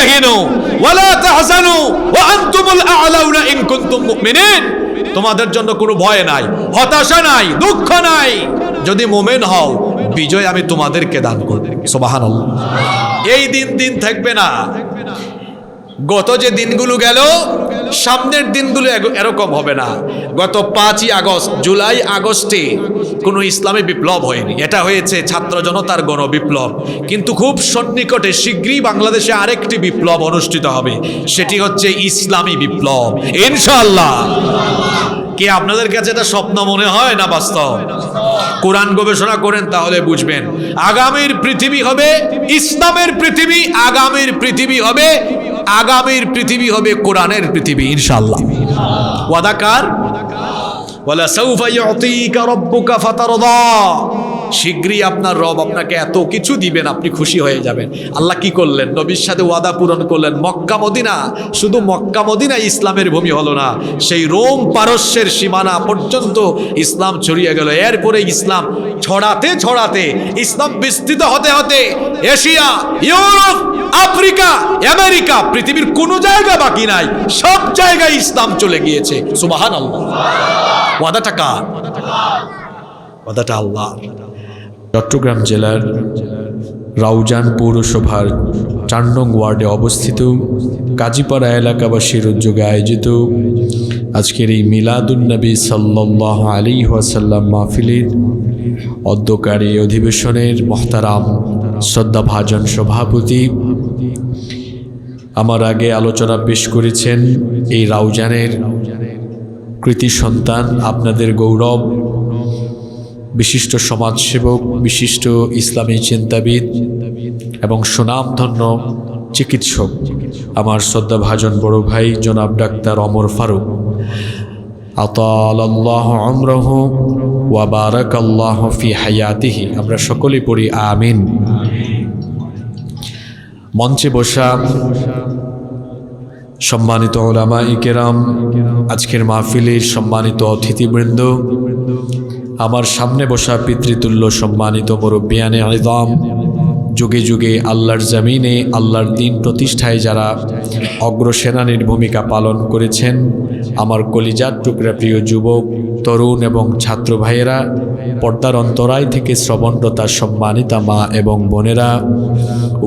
তাহিনু ওয়া লা তাহজানু ওয়া আনতুমুল আ'লাউনা ইন কুনতুম মুমিনিন। তোমাদের জন্য কোনো ভয় নাই, হতাশা নাই, দুঃখ নাই। যদি মুমিন হও, বিজয় আমি তোমাদেরকে দান করব। সুবহানাল্লাহ। এই দিন থাকবে না। গত যে দিনগুলো গেল, সামনের দিনগুলো এরকম হবে না। গত 5ই আগস্ট, জুলাই আগস্টে কোনো ইসলামী বিপ্লব হয়নি, এটা হয়েছে ছাত্র জনতার গণবিপ্লব। কিন্তু খুব সন্নিকটে শীঘ্রই বাংলাদেশে আরেকটি বিপ্লব অনুষ্ঠিত হবে, সেটি হচ্ছে ইসলামী বিপ্লব, ইনশাআল্লাহ। কি আপনাদের কাছে এটা স্বপ্ন মনে হয় না বাস্তব? কোরআন গবেষণা করেন তাহলে বুঝবেন। আগামীর পৃথিবী হবে ইসলামের পৃথিবী, আগামীর পৃথিবী হবে কোরআনের পৃথিবী, ইনশাআল্লাহ। ওয়াদা কার? ওয়ালা সাউফা ইউতিকা রাব্বুকা ফাতারদা। শীঘ্রই আপনার রব আপনাকে এত কিছু দিবেন, আপনি খুশি হয়ে যাবেন। আল্লাহ কি করলেন? নবীর সাথে ওয়াদা পূরণ করলেন। মক্কা মদিনা, শুধু মক্কা মদিনা ইসলামের ভূমি হলো না, সেই রোম পারস্যের সীমানা পর্যন্ত ইসলাম ছড়িয়ে গেল। এরপরে ইসলাম ছড়াতে ইসলাম বিস্তৃত হতে এশিয়া, ইউরোপ, আফ্রিকা, আমেরিকা, পৃথিবীর কোনো জায়গা বাকি নাই, সব জায়গায় ইসলাম চলে গিয়েছে। সুবহানাল্লাহ। ওয়াদাটা কার? ওয়াদাটা আল্লাহ। চট্টগ্রাম জেলার রাউজান পৌরসভার 4 নং ওয়ার্ডে অবস্থিত কাজীপাড়া এলাকাবাসীর উদ্যোগে আয়োজিত আজকের এই মিলাদুন্নবী সাল্লাল্লাহু আলাইহি ওয়াসাল্লাম মাহফিলের অধ্যকারী অধিবেশনের মোহতারাম শ্রদ্ধাভাজন সভাপতি আমার আগে আলোচনা পেশ করেছেন এই রাউজানের কৃতি সন্তান, আপনাদের গৌরব, বিশিষ্ট সমাজসেবক, বিশিষ্ট ইসলামী চিন্তাবিদ এবং সুনামধন্য চিকিৎসক আমার শ্রদ্ধাভাজন বড় ভাই জনাব ডাক্তার ওমর ফারুক। আতালাল্লাহু উমরাহু ওয়া বারাকাল্লাহু ফি হায়াতিহি। আমরা সকলে পড়ি আমিন। মঞ্চে বসা সম্মানিত উলামায়ে কেরাম, আজকের মাহফিলের সম্মানিত অতিথিবৃন্দ, আমার সামনে বসা পিতৃতুল্য সম্মানিত মুরব্বিয়ানে আযম, যুগে যুগে আল্লাহর জমিনে আল্লাহর দ্বীন প্রতিষ্ঠায় যারা অগ্রসেনানীর ভূমিকা পালন করেছেন, আমার কলিজার টুকরা প্রিয় যুবক, তরুণ এবং ছাত্র ভাইয়েরা, পর্দার অন্তরায় থেকে শ্রবণরতা সম্মানিতা মা এবং বোনেরা,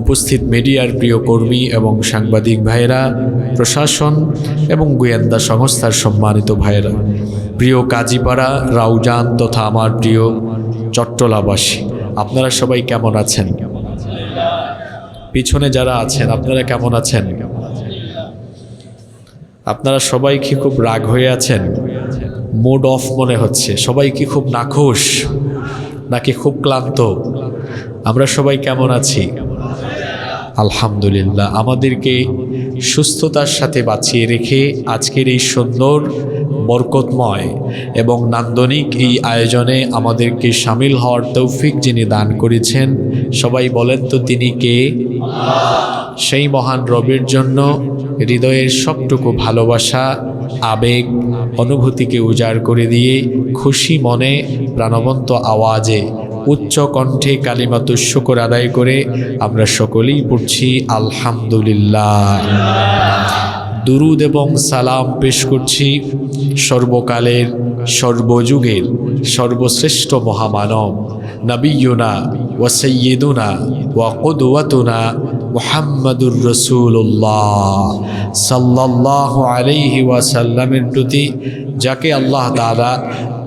উপস্থিত মিডিয়ার প্রিয় কর্মী এবং সাংবাদিক ভাইয়েরা, প্রশাসন এবং গোয়েন্দা সংস্থার সম্মানিত ভাইয়েরা, প্রিয় কাজীপাড়া, রাউজান তথা আমার প্রিয় চট্টলাবাসী, আপনারা সবাই কেমন আছেন? পিছনে যারা আছেন আপনারা কেমন আছেন? আপনারা সবাই কি খুব রাগ হয়ে আছেন? মুড অফ মনে হচ্ছে। সবাই কি খুব নাখুশ নাকি খুব ক্লান্ত? আমরা সবাই কেমন আছি? আলহামদুলিল্লাহ। আমাদেরকে সুস্থতার সাথে বাঁচিয়ে রেখে আজকের এই সুন্দর, বরকতময় এবং নান্দনিক এই আয়োজনে আমাদেরকে শামিল হওয়ার তৌফিক যিনি দান করেছেন, সবাই বলেন তো তিনি কে? সেই মহান রবের জন্য হৃদয়ের সবটুকু ভালোবাসা, আবেগ, অনুভূতিকে উজাড় করে দিয়ে খুশি মনে প্রাণবন্ত আওয়াজে উচ্চ কণ্ঠে কালিমাতুশ শুকর আদায় করে আমরা সকলেই পড়ছি আলহামদুলিল্লাহ। দুরুদ এবং সালাম পেশ করছি সর্বকালের, সর্বযুগের সর্বশ্রেষ্ঠ মহামানব নবিয়ুনা ওয়া সাইয়্যিদুনা ওয়া কুদওয়াতুনা মুহাম্মাদুর রাসূলুল্লাহ সাল্লাল্লাহু আলাইহি ওয়াসাল্লামের প্রতি, যাকে আল্লাহ তাআলা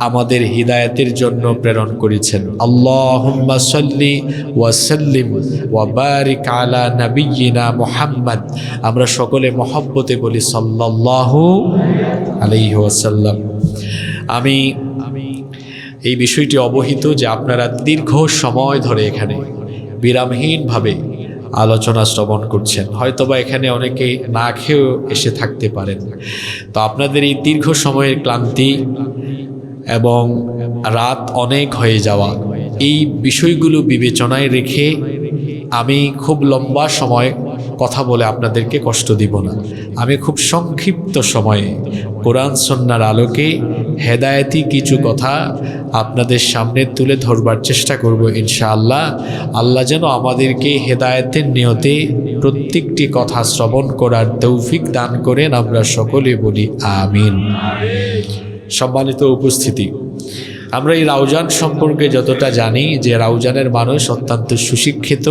আমাদের হিদায়াতের জন্য প্রেরণ করেছেন। আল্লাহুম্মা সাল্লি ওয়া সাল্লিম ওয়া বারিক আলা নাবিয়িনা মুহাম্মদ। আমরা সকলে মহব্বতে বলি সাল্লাল্লাহু আলাইহি ওয়াসাল্লাম। আমি এই বিষয়টি অবহিত যে আপনারা দীর্ঘ সময় ধরে এখানে বিরামহীনভাবে আলোচনা শ্রবণ করছেন, হয়তোবা এখানে অনেকে না খেয়েও এসে থাকতে পারেন। তো আপনাদের এই দীর্ঘ সময়ের ক্লান্তি এবং রাত অনেক হয়ে যাওয়া, এই বিষয়গুলো বিবেচনায় রেখে আমি খুব লম্বা সময় কথা বলে আপনাদেরকে কষ্ট দিব না। আমি খুব সংক্ষিপ্ত সময়ে কোরআন সুন্নাহর আলোকে হেদায়েতি কিছু কথা আপনাদের সামনে তুলে ধরবার চেষ্টা করব ইনশাআল্লাহ। আল্লাহ যেন আমাদেরকে হেদায়েতের নিয়তে প্রত্যেকটি কথা শ্রবণ করার তৌফিক দান করেন, আমরা সকলে বলি আমিন। সম্মানিত উপস্থিতি, আমরা এই রাউজান সম্পর্কে যতটা জানি যে রাউজানের মানুষ অত্যন্ত সুশিক্ষিত,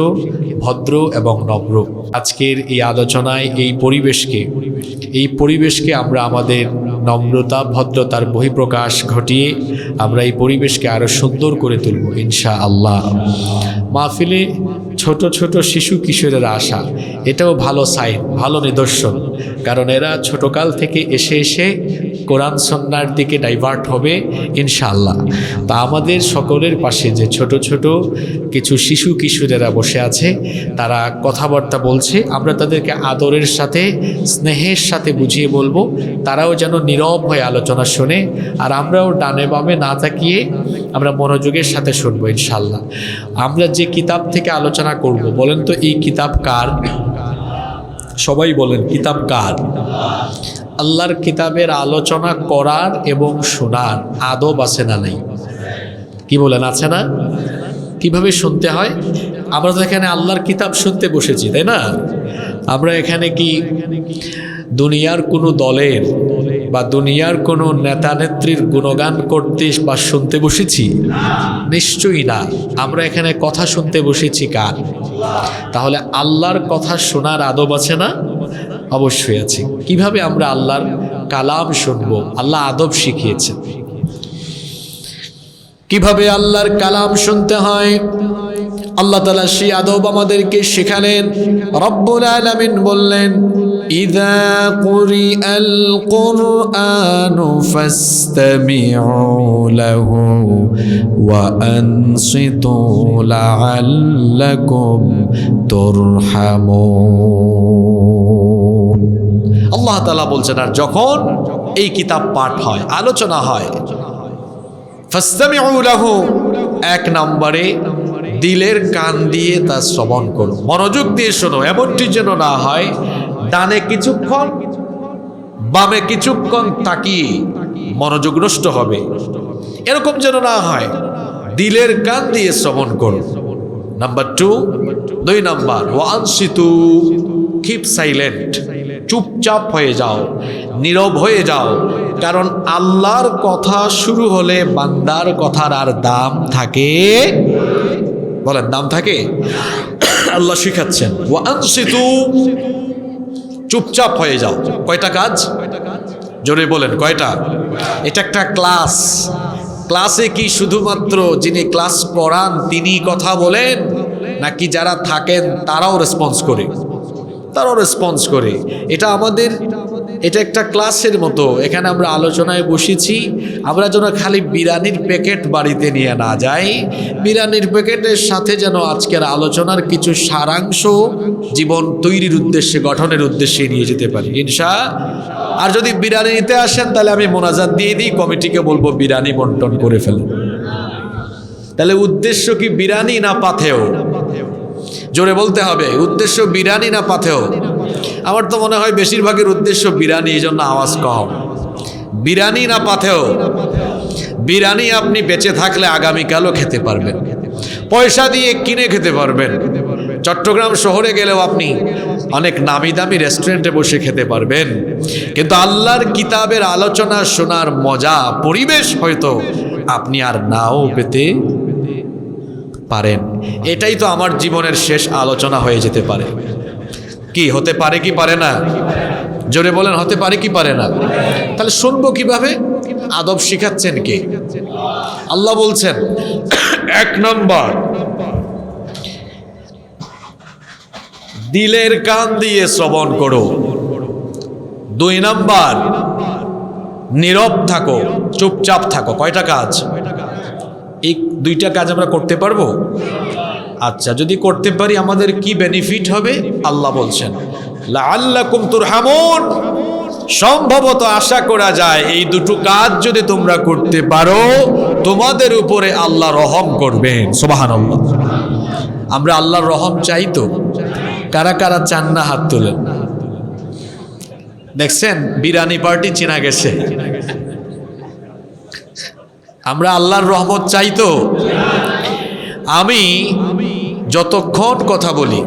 ভদ্র এবং নম্র। আজকের এই আলোচনায় এই পরিবেশকে আমরা আমাদের নম্রতা ভদ্রতার বহিঃপ্রকাশ ঘটিয়ে আমরা এই পরিবেশকে আরও সুন্দর করে তুলব ইনশাআল্লাহ। মাহফিলে ছোট ছোট শিশু কিশোরেরা আসা, এটাও ভালো সাইন, ভালো নিদর্শন, কারণ এরা ছোটকাল থেকে এসে এসে কোরআন সুন্নাহর দিকে ডাইভার্ট হবে ইনশাআল্লাহ। তা আমাদের সকলের পাশে যে ছোট ছোট কিছু শিশু কিশোরেরা বসে আছে, তারা কথাবার্তা বলছে, আমরা তাদেরকে আদরের সাথে স্নেহের সাথে বুঝিয়ে বলবো, তারাও যেন নীরব হয়ে আলোচনা শোনে, আর আমরাও ডানে বামে না তাকিয়ে আমরা মনোযোগের সাথে শুনবো ইনশাআল্লাহ। আমরা যে কিতাব থেকে আলোচনা করব, বলেন তো এই কিতাব কার? সবাই বলেন, কিতাব কার? আল্লাহর কিতাবের আলোচনা করার এবং শোনার আদব আছে না নেই? কি বলেন, আছে না? কিভাবে শুনতে হয়? আমরা তো এখানে আল্লাহর কিতাব শুনতে বসেছি, তাই না? আমরা এখানে কি দুনিয়ার কোনো দলের বা দুনিয়ার কোনো নেতা নেত্রীর গুণগান করতে বা শুনতে বসেছি? নিশ্চয়ই না। আমরা এখানে কথা শুনতে বসেছি কার? তাহলে আল্লাহর কথা শোনার আদব আছে না? অবশ্যই আছে। কিভাবে আমরা আল্লাহর কালাম শুনবো? আল্লাহ আদব শিখিয়েছেন কিভাবে আল্লাহর কালাম শুনতে হয়। আল্লাহ তাআলা সেই আদব আমাদেরকে শেখালেন। রব্বুল আলামিন বললেন, ইযা কুরিআল কুরআনু ফাসতামিউ লাহু ওয়া আনসিতু লাআল্লাকুম তুরহামুন। আল্লাহ তাআলা বলছেন, আর যখন এই কিতাব পাঠ হয়, আলোচনা হয়, ফাসতামিউ লাহু, এক নম্বরে দিলের কান দিয়ে তা শ্রবণ করো, মনোযোগ দিয়ে শোনো। এমনটি যেন না হয় ডানে কিছুক্ষণ বামে কিছুক্ষণ তাকিয়ে মনোযোগ নষ্ট হবে, এরকম যেন না হয়। দিলের কান দিয়ে শ্রবণ করো। নাম্বার 2, 2 নাম্বার, ওয়ানসিতু, কিপ সাইলেন্ট, চুপচাপ হয়ে যাও, নীরব হয়ে যাও। কারণ আল্লাহর কথা শুরু হলে বান্দার কথার আর দাম থাকে? বলেন, দাম থাকে? আল্লাহ শিখাচ্ছেন, ওয়ানসিতু, চুপচাপ হয়ে যাও। কয়টা কাজ? জোরে বলেন, কয়টা? এটা একটা ক্লাস। ক্লাসে কি শুধুমাত্র যিনি ক্লাস করান তিনি কথা বলেন, নাকি যারা থাকেন তারাও রেসপন্স করে? তারাও রেসপন্স করে। এটা একটা ক্লাসের মতো। এখানে আমরা আলোচনায় বসেছি, আমরা যেন খালি বিরিয়ানির প্যাকেট বাড়িতে নিয়ে না যাই। বিরিয়ানির প্যাকেটের সাথে যেন আজকের আলোচনার কিছু সারাংশ জীবন তৈরির উদ্দেশ্যে, গঠনের উদ্দেশ্যে নিয়ে যেতে পারি ইনশাআল্লাহ। আর যদি বিরিয়ানি নিতে আসেন, তাহলে আমি মোনাজাত দিয়ে দিই, কমিটিকে বলবো বিরিয়ানি বন্টন করে ফেলেন। তাহলে উদ্দেশ্য কি বিরিয়ানি না পাথেও? জোরে বলতে হবে, উদ্দেশ্য বিরিয়ানি না পাথেও? আমার তো মনে হয় বেশিরভাগের উদ্দেশ্য বিরিয়ানি, এই জন্য আওয়াজ কম। বিরিয়ানি না পাথেও? বিরিয়ানি আপনি বেঁচে থাকলে আগামীকালও খেতে পারবেন, পয়সা দিয়ে কিনে খেতে পারবেন। চট্টগ্রাম শহরে গেলেও আপনি অনেক নামি দামি রেস্টুরেন্টে বসে খেতে পারবেন। কিন্তু আল্লাহর কিতাবের আলোচনা শোনার মজা, পরিবেশ হয়তো আপনি আর নাও পেতে পারেন। এটাই তো আমার জীবনের শেষ আলোচনা হয়ে যেতে পারে। কি হতে পারে কি পারে না? জোরে বলেন, হতে পারে কি পারে না? তাহলে শুনবো কিভাবে? আদব শিখাচ্ছেন কে? আল্লাহ বলছেন, 1 নম্বর, দিলের কান দিয়ে শ্রবণ করো। 2 নম্বর, নীরব থাকো, চুপচাপ থাকো। কয়টা কাজ? এই 2টা কাজ আমরা করতে পারবো? আচ্ছা, যদি করতে পারি আমাদের কি বেনিফিট হবে? আল্লাহ বলছেন, লাআল্লাকুম তুরহামুন, সম্ভবত আশা করা যায় এই 2টো কাজ যদি তোমরা করতে পারো, তোমাদের উপরে আল্লাহ রহম করবেন। সুবহানাল্লাহ। আমরা আল্লাহর রহম চাই তো? কারা কারা চান না হাত তোলেন? দেখছেন, বিরিয়ানি পার্টি চিনা গেছে। আমরা আল্লাহর রহমত চাই তো? আমি যতক্ষণ কথা বলি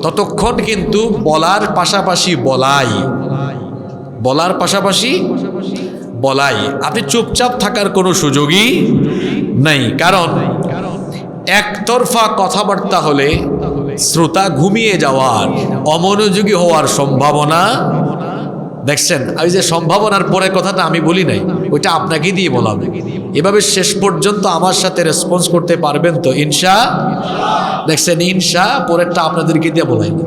ততক্ষণ কিন্তু বলার পাশাপাশি বলাই। আপনি চুপচাপ থাকার কোনো সুযোগই নাই, কারণ একতরফা কথাবার্তা হলে শ্রোতা ঘুমিয়ে যাওয়ার, অমনোযোগী হওয়ার সম্ভাবনা। দেখছেন, ওই যে সম্ভাবনার পরে কথাটা আমি বলি নাই, ওইটা আপনাকে দিয়ে বলাম। এভাবে শেষ পর্যন্ত আমার সাথে রেসপন্স করতে পারবেন তো? দেখছেন, পরেরটা আপনাদেরকে দিয়ে বলাই না।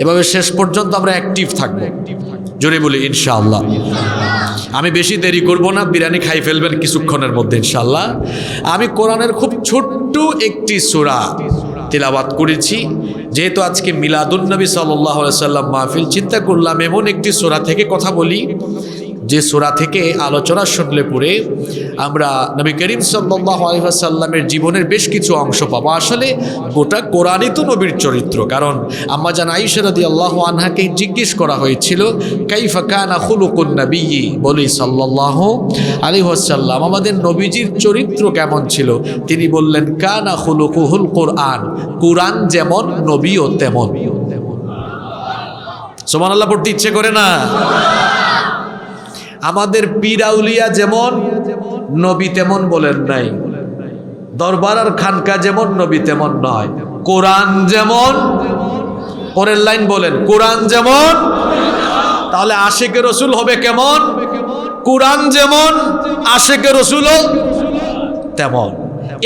এভাবে শেষ পর্যন্ত আমরা অ্যাক্টিভ থাকবো। জোরে বলি ইনশাআল্লাহ। আমি বেশি দেরি করব না, বিরিয়ানি খাই ফেলবেন কিছুক্ষণের মধ্যে ইনশাআল্লাহ। আমি কোরআনের খুব ছোট্ট একটি সূরা তিলাওয়াত করেছি, যেহেতু আজকে মিলাদুন্নবী সাল্লাল্লাহু আলাইহি সাল্লাম মাহফিল, চিন্তা করলাম এমন একটি সূরা থেকে কথা বলি যে সূরা থেকে আলোচনা শুনলে পরে আমরা নবী করিম সাল্লাল্লাহু আলাইহি ওয়াসাল্লামের জীবনের বেশ কিছু অংশ পাবো। আসলে গোটা কোরআনই তো নবীর চরিত্র। কারণ আম্মা জান আয়েশা রাদিয়াল্লাহু আনহাকে জিজ্ঞেস করা হয়েছিল, কাইফা কানা খুলুকুন নবী, বলি সাল্লাল্লাহু আলাইহি ওয়াসাল্লাম আমাদের নবীজির চরিত্র কেমন ছিল? তিনি বললেন, কানা খুলুকুহুল কোরআন, কোরআন যেমন নবীও তেমন। সুবহানাল্লাহ পড়তে ইচ্ছে করে না? আমাদের পীর আউলিয়া যেমন নবী তেমন বলেন নাই, দরবার আর খানকা যেমন নবী তেমন নয়। কোরআন যেমন, পরের লাইন বলেন, কোরআন যেমন, তাহলে আশিকে রসুল হবে কেমন? কোরআন যেমন, আশিকে রসুল তেমন।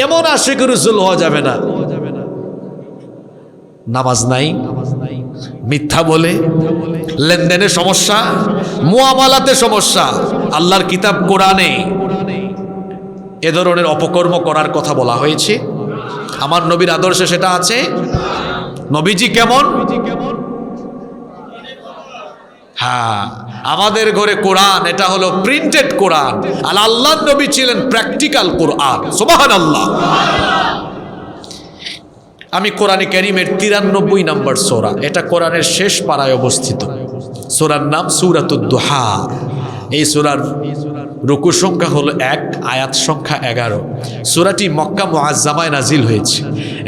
এমন আশিকে রসুল হওয়া যাবে না নামাজ নাই, মিথ্যা বলে, লেনদেনে সমস্যা, মুআমালাতে সমস্যা, আল্লাহর কিতাব কোরআনে এ ধরনের অপকর্ম করার কথা বলা হয়েছে। আমার নবীর আদর্শে সেটা আছে। নবীজি কেমন? হ্যাঁ, আমাদের ঘরে কোরআন, এটা হলো প্রিন্টেড কোরআন, আর আল্লাহর নবী ছিলেন প্র্যাকটিক্যাল কোরআন। সুবহানাল্লাহ। আমি কোরআনে কারীমের 93 নম্বর সূরা, এটা কোরআনের শেষ পারায় অবস্থিত। সূরার নাম সূরাতুদ দুহা। এই সূরার রুকু সংখ্যা হলো 1, আয়াত সংখ্যা 11। সূরাটি মক্কা মুআজ্জামায় নাজিল হয়েছে,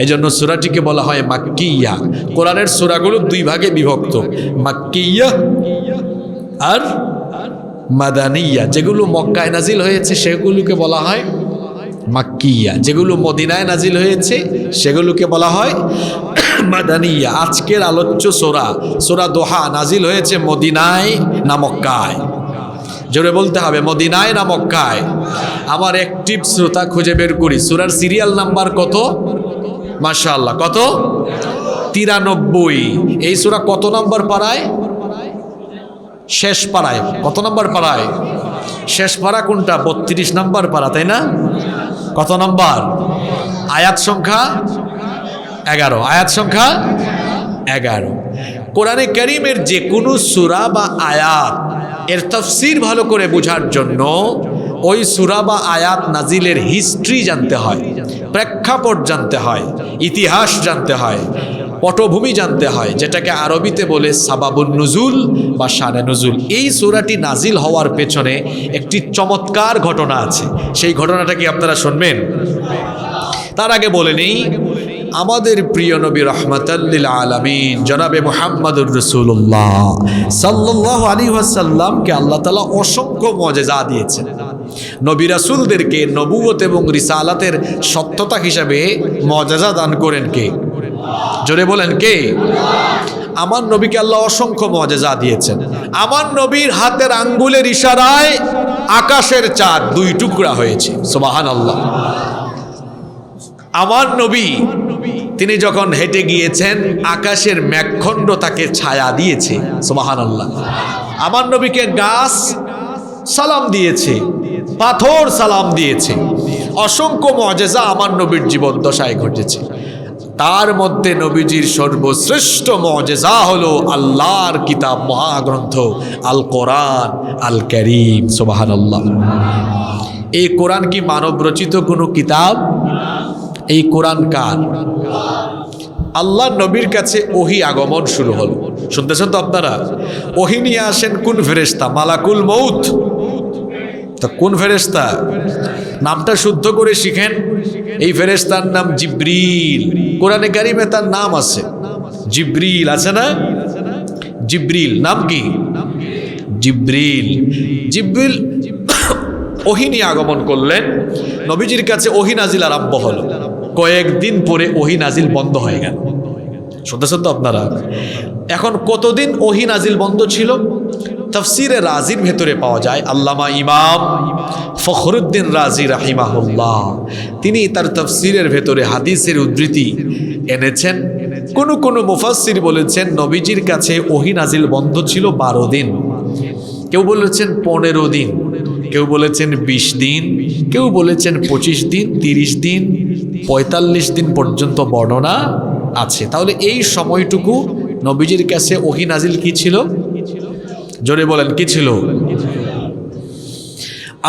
এজন্য সূরাটিকে বলা হয় মাক্কিয়া। কোরআনের সূরাগুলো দুই ভাগে বিভক্ত, মাক্কিয়া আর মাদানিয়া। যেগুলো মক্কায় নাজিল হয়েছে সেগুলোকে বলা হয় মাক্কিয়া, যেগুলো মদিনায় নাজিল হয়েছে সেগুলোকে বলা হয় মাদানিয়া। আজকের আলোচ্য সূরা দোহা নাজিল হয়েছে মদিনায় না মক্কায়? জোরে বলতে হবে, মদিনায় না মক্কায়? আমার অ্যাক্টিভ শ্রোতা খুঁজে বের করি, সূরার সিরিয়াল নাম্বার কত? মাশাআল্লাহ, কত? 93। এই সূরা কত নম্বর পারায়? শেষ পারায়। কত নম্বর পারায়? শেষ পারা কোনটা? 32 নম্বর পারা, তাই না? কত নম্বর? আয়াত সংখ্যা 11। আয়াত সংখ্যা 11। কোরআনে কারীমের যে কোনো সূরা বা আয়াত এর তাফসীর ভালো করে বোঝার জন্য ওই সূরা বা আয়াত নাজিলের হিস্ট্রি জানতে হয়, প্রেক্ষাপট জানতে হয়, ইতিহাস জানতে হয়, পটভূমি জানতে হয়, যেটাকে আরবিতে বলে সাবাবুন নুজুল বা শানে নুজুল। এই সূরাটি নাজিল হওয়ার পেছনে একটি চমৎকার ঘটনা আছে, সেই ঘটনাটা কি আপনারা শুনবেন? তার আগে বলে নেই, আমাদের প্রিয় নবী রাহমাতাল লিল আলামিন জনাবে মুহাম্মদুর রাসূলুল্লাহ সাল্লাল্লাহু আলাইহি ওয়াসাল্লামকে আল্লাহ তাআলা অসংখ্য মুআজিজা দিয়েছেন। নবী রাসূলদেরকে নবুয়ত এবং রিসালাতের সত্যতা হিসাবে মুআজিজা দান করেন কে? জোরে বলেন কে? আমার নবীকে আল্লাহ অসংখ্য মুআজিজা দিয়েছেন। আমার নবীর হাতের আঙ্গুলের ইশারায় আকাশের চাঁদ 2 টুকরা হয়েছে। সুবহানাল্লাহ। আমার নবী তিনি যখন হেঁটে গিয়েছেন, আকাশের মেঘখণ্ড তাকে ছায়া দিয়েছে। সুবহানাল্লাহ। আমার নবীকে গাছ সালাম দিয়েছে, পাথর সালাম দিয়েছে। অসংখ্য মুআজিজা আমার নবীর জীবন দশায় ঘটেছে। তার মধ্যে নবীজির সর্বশ্রেষ্ঠ মুআজিজা হলো আল্লাহর কিতাব, মহাগ্রন্থ আল কোরআন আল কারীম। সুবহানাল্লাহ। এই কোরআন কি মানব রচিত কোনো কিতাব? এই কোরআন কার? আল্লাহ নবীর কাছে ওহী আগমন শুরু হলো। শুনতেছেন তো আপনারা? ওহী নিয়ে আসেন কোন ফেরেশতা? মালাকুল মউত। তা কোন ফেরেশতা? নামটা শুদ্ধ করে শিখেন। এই ফেরেশতার নাম জিব্রিল। কোরআনে কারিমে তার নাম আছে, জিব্রিল আছে না? জিব্রিল নাম কি? জিব্রিল। জিব্রিল ওহী নিয়ে আগমন করলেন, নবীজির কাছে ওহী নাজিল আরম্ভ হলো। কয়েকদিন পরে ওহী নাজিল বন্ধ হয়ে গেল। শুনতেছেন তো আপনারা? এখন কতদিন ওহী নাজিল বন্ধ ছিল? তাফসিরে রাজির ভেতরে পাওয়া যায়, আল্লামা ইমাম ফখরুদ্দিন রাজি রাহিমাহুল্লাহ তিনি তার তাফসিরের ভেতরে হাদিসের উদ্ধৃতি এনেছেন। কোন মুফাসসির বলেছেন নবীজির কাছে ওহী নাজিল বন্ধ ছিল 12 দিন, কেউ বলেছেন 15 দিন, কেউ বলেছেন 20 দিন, কেউ বলেছেন 25 দিন, 30 দিন, 45 দিন পর্যন্ত বর্ণনা আছে। তাহলে এই সময়টুকু নবীজির কাছে ওহী নাজিল কি ছিল? জোরে বলেন, কি ছিল?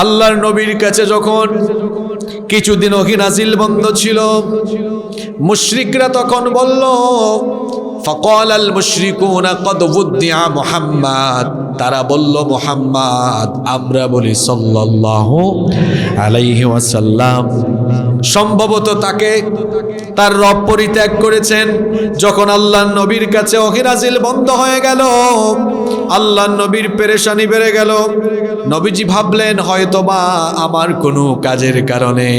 আল্লাহর নবীর কাছে যখন কিছুদিন ওহী নাজিল বন্ধ ছিল, মুশরিকরা তখন বলল, ফাকাল আল মুশরিকুনা কদ উদ্দিআ মুহাম্মদ, তারা বলল মুহাম্মদ, আমরা বলি সাল্লাল্লাহু আলাইহি ওয়াসাল্লাম, সম্ভবত তাকে তার রব পরিত্যাগ করেছেন। যখন আল্লাহর নবীর কাছে ওহী নাজিল বন্ধ হয়ে গেল, আল্লাহর নবীর পেরেশানি বেড়ে গেল। নবীজি ভাবলেন হয়তোবা আমার কোনো কাজের কারণে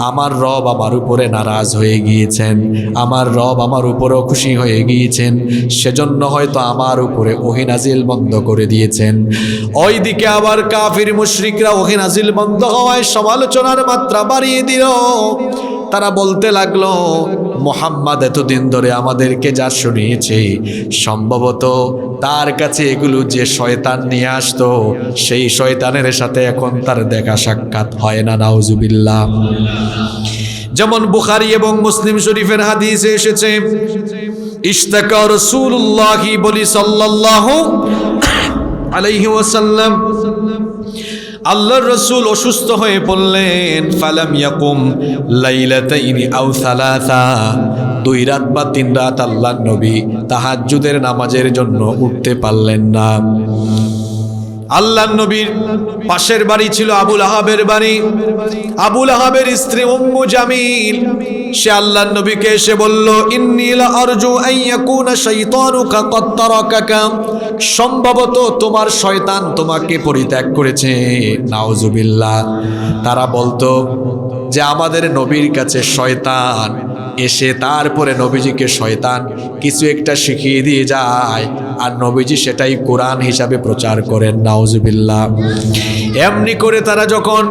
আমার রব আমার উপরে নারাজ হয়ে গিয়েছেন, আমার রব আমার উপরও খুশি হয়ে গিয়েছেন, সেজন্য হয়তো আমার উপরে ওহী নাজিল বন্ধ করে দিয়েছেন। ওইদিকে আবার কাফির মুশরিকরা ওহী নাজিল বন্ধ হওয়ায় সমালোচনার মাত্রা বাড়িয়ে দিল। তারা বলতে লাগলো, মুহাম্মদ এতদিন ধরে আমাদেরকে যা শুনিয়েছে, সম্ভবত তার কাছে এগুলো যে শয়তান নিয়ে আসতো, সেই শয়তানের সাথে এখন তার দেখা সাক্ষাৎ হয় না, নাউজুবিল্লাহ। যেমন বুখারী এবং মুসলিম শরীফের হাদিসে এসেছে, ইশতাকা রাসূলুল্লাহি বলি সাল্লাল্লাহু আলাইহি ওয়াসাল্লাম, আল্লাহর রাসূল অসুস্থ হয়ে পড়লেন। ফালাম ইয়াকুম লাইলাতাইনি আও সালাসা, 2 রাত বা 3 রাত আল্লাহর নবী তাহাজ্জুদের নামাজের জন্য উঠতে পারলেন না। আল্লাহর নবীর পাশের বাড়ি ছিল আবুল আহাবের বাড়ি। আবুল আহাবের স্ত্রী উম্মু জামিল, সে আল্লাহর নবীকে এসে বলল, ইন্নী লা আরজু আন ইয়াকুনা শাইতানুকা কদ তারাকাকা, সম্ভবত তোমার শয়তান তোমাকে পরিত্যাগ করেছে, নাউজুবিল্লাহ। তারা বলতো যে আমাদের নবীর কাছে শয়তান এসে তারপরে নবীজিকে শয়তান কিছু একটা শিখিয়ে দিয়ে যায়, আর নবীজি সেটাই কোরআন হিসাবে প্রচার করেন, নাউজুবিল্লাহ। এমনি করে তারা যখন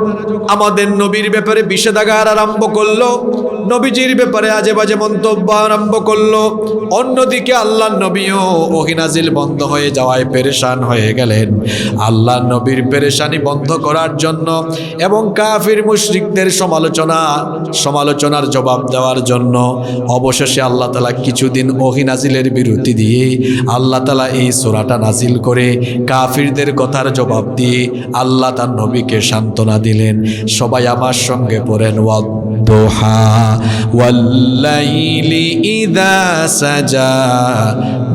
আমাদের নবীর ব্যাপারে বিষেধাগার আরম্ভ করলো, নবীজির ব্যাপারে আজে বাজে মন্তব্য আরম্ভ করলো, অন্যদিকে আল্লাহর নবীও ওহী নাজিল বন্ধ হয়ে যাওয়ায় পেরেশান হয়ে গেলেন। আল্লাহর নবীর পেরেশানি বন্ধ করার জন্য এবং কাফির মুশরিকদের সমালোচনার জবাব দেওয়ার জন্য অবশেষে আল্লাহ তাআলা কিছুদিন ওহী নাজিলের বিরতি দিয়ে আল্লাহ তাআলা এই সূরাটা নাজিল করে কাফিরদের কথার জবাব দিয়ে আল্লাহ তার নবীকে সান্ত্বনা দিলেন। সবাই আমার সঙ্গে পড়েন, ওয়াদ-দুহা ওয়াল-লাইলি ইযা সাজা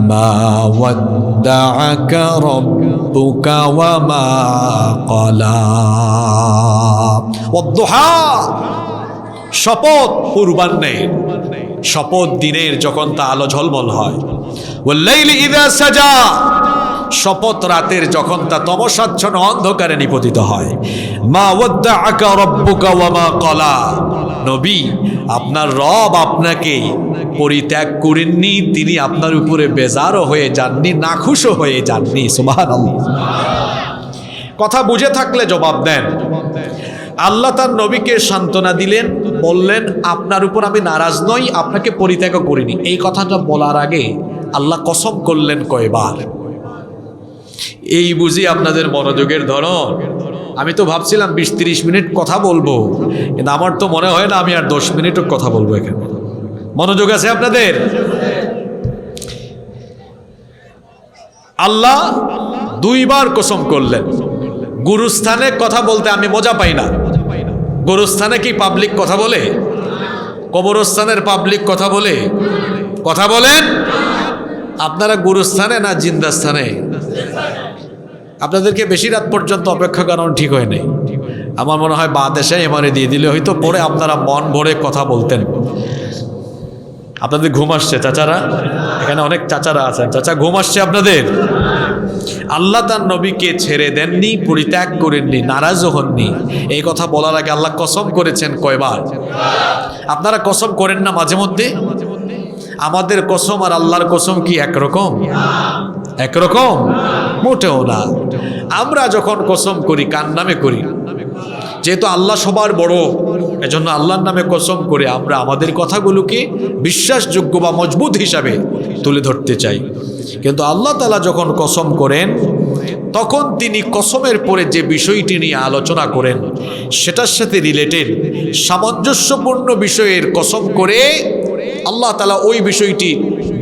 মা ওয়াদ্দাআকা রাব্বুকা ওয়া মা ক্বালা। ওয়াদ-দুহা, শপথ পূর্বাহ্নের, শপথ দিনের যখন তা আলো ঝলমল হয়। ওয়াল-লাইলি ইযা সাজা, শপথ রাতের যখন তা তমসাচ্ছন্ন অন্ধকারে নিপতিত হয়। মা ওয়াদ্দাআকা রাব্বুকা ওয়া মা ক্বালা, নবী আপনার রব আপনাকে পরিত্যাগ করেননি, তিনি আপনার উপরে বেজারও হয়ে যাননি, নাখুশও হয়ে যাননি। সুবহানাল্লাহ। কথা বুঝে থাকলে জবাব দেন। আল্লাহ তার নবীকে সান্ত্বনা দিলেন, বললেন আপনার উপর আমি নারাজ নই, আপনাকে পরিত্যাগ করিনি। এই কথাটা বলার আগে আল্লাহ কসম করলেন কয়বার? এই বুঝি আপনাদের মনোযোগের ধরন। আমি তো ভাবছিলাম 20-30 মিনিট কথা বলবো, কিন্তু আমার তো মনে হয় না আমি আর 10 মিনিটও কথা বলবো এখানে। মনোযোগ আছে আপনাদের? আল্লাহ 2 বার কসম করলেন। গুরুস্থানে কথা বলতে আমি মজা পাই না। গুরুস্থানে কি পাবলিক কথা বলে? কবরস্থানের পাবলিক কথা বলে? কথা বলেন। আপনারা গুরুস্থানে না জিন্দাস্থানে? আপনাদেরকে বেশি রাত পর্যন্ত অপেক্ষা করানো ঠিক হয় নাই। আমার মনে হয় বাদেশে এমআরএ দিয়ে দিলে হয়তো পরে আপনারা মন ভরে কথা বলতেন। আপনাদের ঘুম আসছে চাচারা? এখানে অনেক চাচারা আছেন। চাচা ঘুম আসছে আপনাদের? আল্লাহ তার নবীকে ছেড়ে দেননি, পরিত্যাগ করেননি, নারাজও হননি। এই কথা বলার আগে আল্লাহ কসম করেছেন কয়বার? আপনারা কসম করেন না মাঝে মধ্যে? আমাদের কসম আর আল্লাহর কসম কি একরকম? একরকম মোটেও না। আমরা যখন কসম করি কার নামে করি? যেহেতু আল্লাহ সবার বড়, এজন্য আল্লাহর নামে কসম করে আমরা আমাদের কথাগুলোকে বিশ্বাসযোগ্য বা মজবুত হিসাবে তুলে ধরতে চাই। কিন্তু আল্লাহ তাআলা যখন কসম করেন তখন তিনি কসমের পরে যে বিষয়টি নিয়ে আলোচনা করেন সেটার সাথে রিলেটেড সামঞ্জস্যপূর্ণ বিষয়ের কসম করে আল্লাহ তাআলা ওই বিষয়টি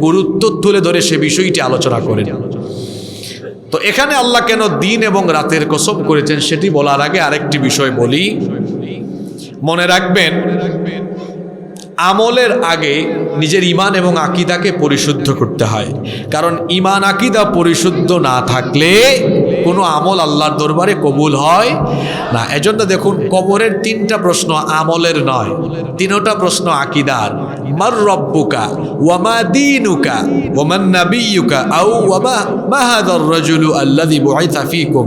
গুরুত্ব তুলে ধরে সে বিষয়টি আলোচনা করেন। তো এখানে আল্লাহ কেন দিন এবং রাতের কসম করেছেন সেটি বলার আগে আরেকটি বিষয় বলি। মনে রাখবেন, আমলের আগে নিজের ঈমান এবং আকীদাকে পরিশুদ্ধ করতে হয়। কারণ ঈমান আকীদা পরিশুদ্ধ না থাকলে কোনো আমল আল্লাহর দরবারে কবুল হয় না। এজন্য দেখুন, কবরের 3টা প্রশ্ন আমলের নয়, 3টা প্রশ্ন আকীদার। মার রব্বুকা ওয়া মা দীনুকা ওয়া মান নাবিয়্যুকা আও ওয়া মা হাযার রাজুলু আল্লাযী বুইসা ফীকুম।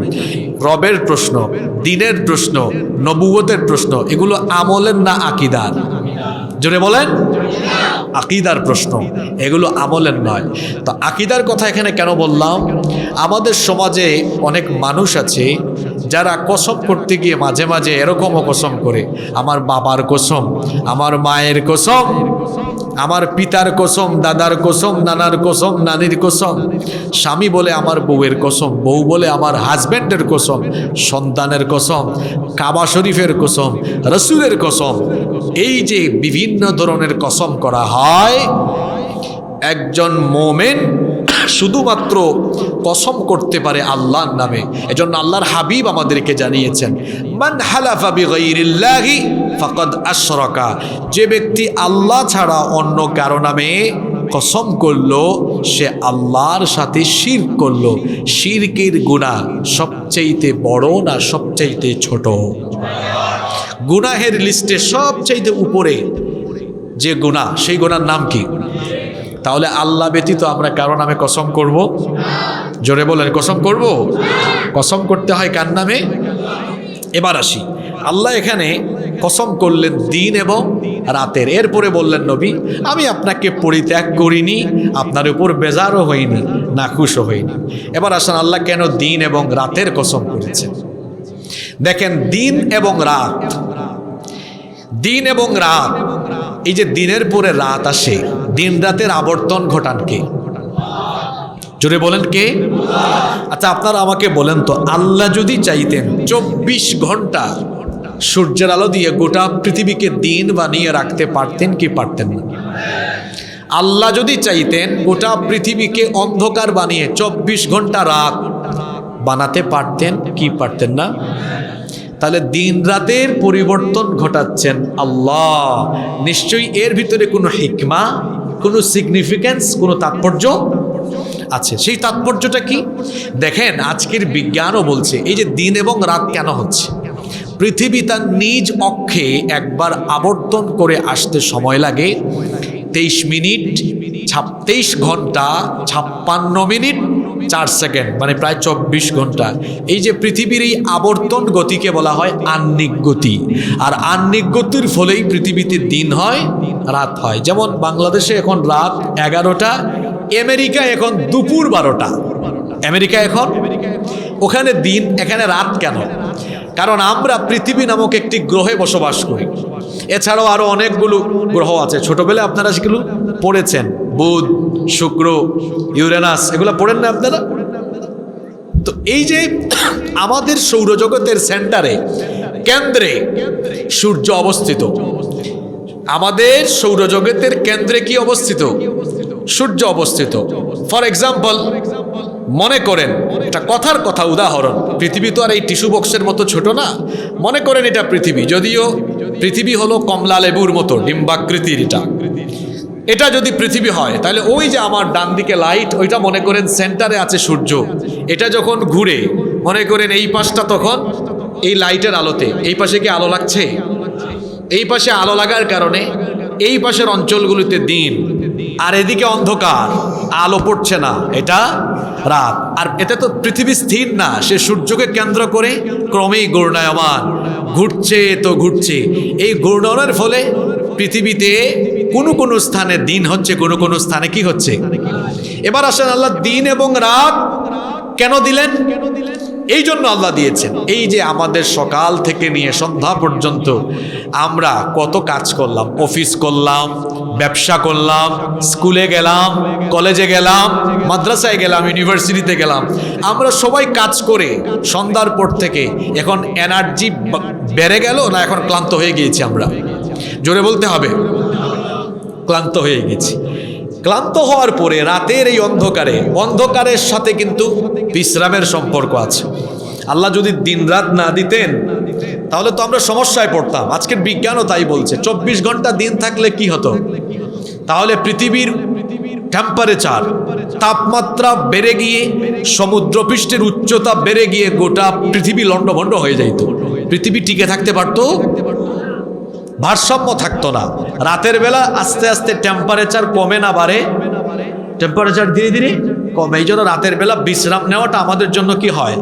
রবের প্রশ্ন, দ্বীনের প্রশ্ন, নবুয়তের প্রশ্ন, এগুলো আমলের না আকীদার? জোরে বলেন। আকীদার প্রশ্ন, এগুলো আমলের নয়। তো আকীদার কথা এখানে কেন বললাম? আমাদের সমাজে অনেক মানুষ আছে যারা কসম করতে গিয়ে মাঝে মাঝে এরকমও কসম করে, আমার বাবার কসম, আমার মায়ের কসম, আমার পিতার কসম, দাদার কসম, নানার কসম, নানির কসম। স্বামী বলে আমার বউয়ের কসম, বউ বলে আমার হাজব্যান্ডের কসম, সন্তানের কসম, কাবা শরীফের কসম, রসুলের কসম। এই যে বিভিন্ন ধরনের কসম করা হয়, একজন মোমেন শুধুমাত্র কসম করতে পারে আল্লাহর নামে। এজন্য আল্লাহর হাবিব আমাদেরকে জানিয়েছেন, মান হালাফা বিগাইরিল্লাহি ফাকাদ আশরাকা। যে ব্যক্তি আল্লাহ ছাড়া অন্য কারো নামে কসম করলো সে আল্লাহর সাথে শিরক করলো। শিরকের গুনাহ সবচাইতে বড় না সবচাইতে ছোট? গুনাহের লিস্টে সবচাইতে উপরে যে গুনাহ, সেই গুনার নাম কি? তাহলে আল্লাহ ব্যতীত আমরা কারো নামে কসম করব? জোরে বলেন, কসম করব? কসম করতে হয় কার নামে? এবার আসি, আল্লাহ এখানে কসম করলেন দিন এবং রাতের। এরপরে বললেন নবী, আমি আপনাকে পরিত্যাগ করিনি, আপনার উপর বেজারও হইনি, নাখুশও হইনি। এবার আসেন, আল্লাহ কেন দিন এবং রাতের কসম করেছেন? দেখেন, দিন এবং রাত, দিন এবং রাত, এই যে দিনের পরে রাত আসে, দিন রাতের আবর্তন ঘটান কে? জোরে বলেন কে? আচ্ছা, আপনারা আমাকে বলেন তো, আল্লাহ যদি চাইতেন 24 ঘন্টা সূর্যের আলো দিয়ে গোটা পৃথিবীকে দিন বানিয়ে রাখতে পারতেন কি পারতেন না? আল্লাহ যদি চাইতেন গোটা পৃথিবীকে অন্ধকার বানিয়ে 24 ঘন্টা রাত বানাতে পারতেন কি পারতেন না? তাহলে দিন রাতের পরিবর্তন ঘটাচ্ছেন আল্লাহ, নিশ্চয়ই এর ভিতরে কোনো হিকমা, কোনো সিগনিফিক্যান্স, কোনো তাৎপর্য আছে। সেই তাৎপর্যটা কি? দেখেন, আজকের বিজ্ঞানও বলছে এই যে দিন এবং রাত কেন হচ্ছে। পৃথিবী তার নিজ অক্ষে একবার আবর্তন করে আসতে সময় লাগে 23 মিনিট 23 ঘন্টা 56 মিনিট 4 সেকেন্ড, মানে প্রায় 24 ঘন্টা। এই যে পৃথিবীর এই আবর্তন গতিকে বলা হয় আহ্নিক গতি। আর আহ্নিক গতির ফলেই পৃথিবীতে দিন হয়, রাত হয়। যেমন বাংলাদেশে এখন রাত 11টা, আমেরিকা এখন দুপুর 12টা। আমেরিকা এখন, ওখানে দিন, এখানে রাত কেন? কারণ আমরা পৃথিবী নামক একটি গ্রহে বসবাস করি। এছাড়াও আরো অনেকগুলো গ্রহ আছে, ছোটবেলায় আপনারা সেগুলো পড়েছেন, বুধ, শুক্র, ইউরেনাস, এগুলো পড়েন না আপনারা? তো এই যে আমাদের সৌরজগতের সেন্টারে, কেন্দ্রে সূর্য অবস্থিত। আমাদের সৌরজগতের কেন্দ্রে কি অবস্থিত? সূর্য অবস্থিত। ফর এক্সাম্পল, মনে করেন, এটা কথার কথা, উদাহরণ, পৃথিবী তো আর এই টিস্যু বক্সের মতো ছোট না। মনে করেন এটা পৃথিবী, যদিও পৃথিবী হলো কমলা লেবুর মতো ডিম্বাকৃতির। এটা যদি পৃথিবী হয়, তাহলে ওই যে আমার ডান দিকে লাইট, ওইটা মনে করেন সেন্টারে আছে সূর্য। এটা যখন ঘুরে, মনে করেন এই পাশটা তখন এই লাইটের আলোতে এই পাশে কি আলো লাগছে? এই পাশে আলো লাগার কারণে এই পাশের অঞ্চলগুলিতে দিন, আর এদিকে অন্ধকার, আলো পড়ছে না, এটা রাত। আর এটা তো পৃথিবী স্থির না, সে সূর্যকে কেন্দ্র করে ক্রমেই ঘূর্ণায়মান, ঘুরছে তো ঘুরছে। এই ঘূর্ণনের ফলে পৃথিবীতে কোনো কোনো স্থানে দিন হচ্ছে, কোনো কোনো স্থানে কি হচ্ছে। এবার আসেন, আল্লাহ দিন এবং রাত কেন দিলেন? এই জন্য আল্লাহ দিয়েছেন, এই যে আমাদের সকাল থেকে নিয়ে সন্ধ্যা পর্যন্ত আমরা কত কাজ করলাম, অফিস করলাম, ব্যবসা করলাম, স্কুলে গেলাম, কলেজে গেলাম, মাদ্রাসায় গেলাম, ইউনিভার্সিটিতে গেলাম। আমরা সবাই কাজ করে সন্ধ্যার পর থেকে এখন এনার্জি বেড়ে গেল না এখন ক্লান্ত হয়ে গিয়েছি? আমরা জোরে বলতে হবে, ক্লান্ত হয়ে গেছি। ক্লান্ত হওয়ার পরে রাতের এই অন্ধকারের সাথে কিন্তু বিশ্রামের সম্পর্ক আছে। আল্লাহ যদি দিন রাত না দিতেন তাহলে তো আমরা সমস্যায় পড়তাম। আজকের বিজ্ঞানও তাই বলছে, 24 ঘন্টা দিন থাকলে কি হতো? তাহলে পৃথিবীর টেম্পারেচার, তাপমাত্রা বেড়ে গিয়ে সমুদ্রপৃষ্ঠের উচ্চতা বেড়ে গিয়ে গোটা পৃথিবী লণ্ডভণ্ড হয়ে যাইত। পৃথিবী টিকে থাকতে পারতো? ভারসাম্য থাকতো না। রাতের বেলা আস্তে আস্তে টেম্পারেচার কমে না বাড়ে? টেম্পারেচার ধীরে ধীরে কমে। এই জন্য রাতের বেলা বিশ্রাম নেওয়াটা আমাদের জন্য কি হয়?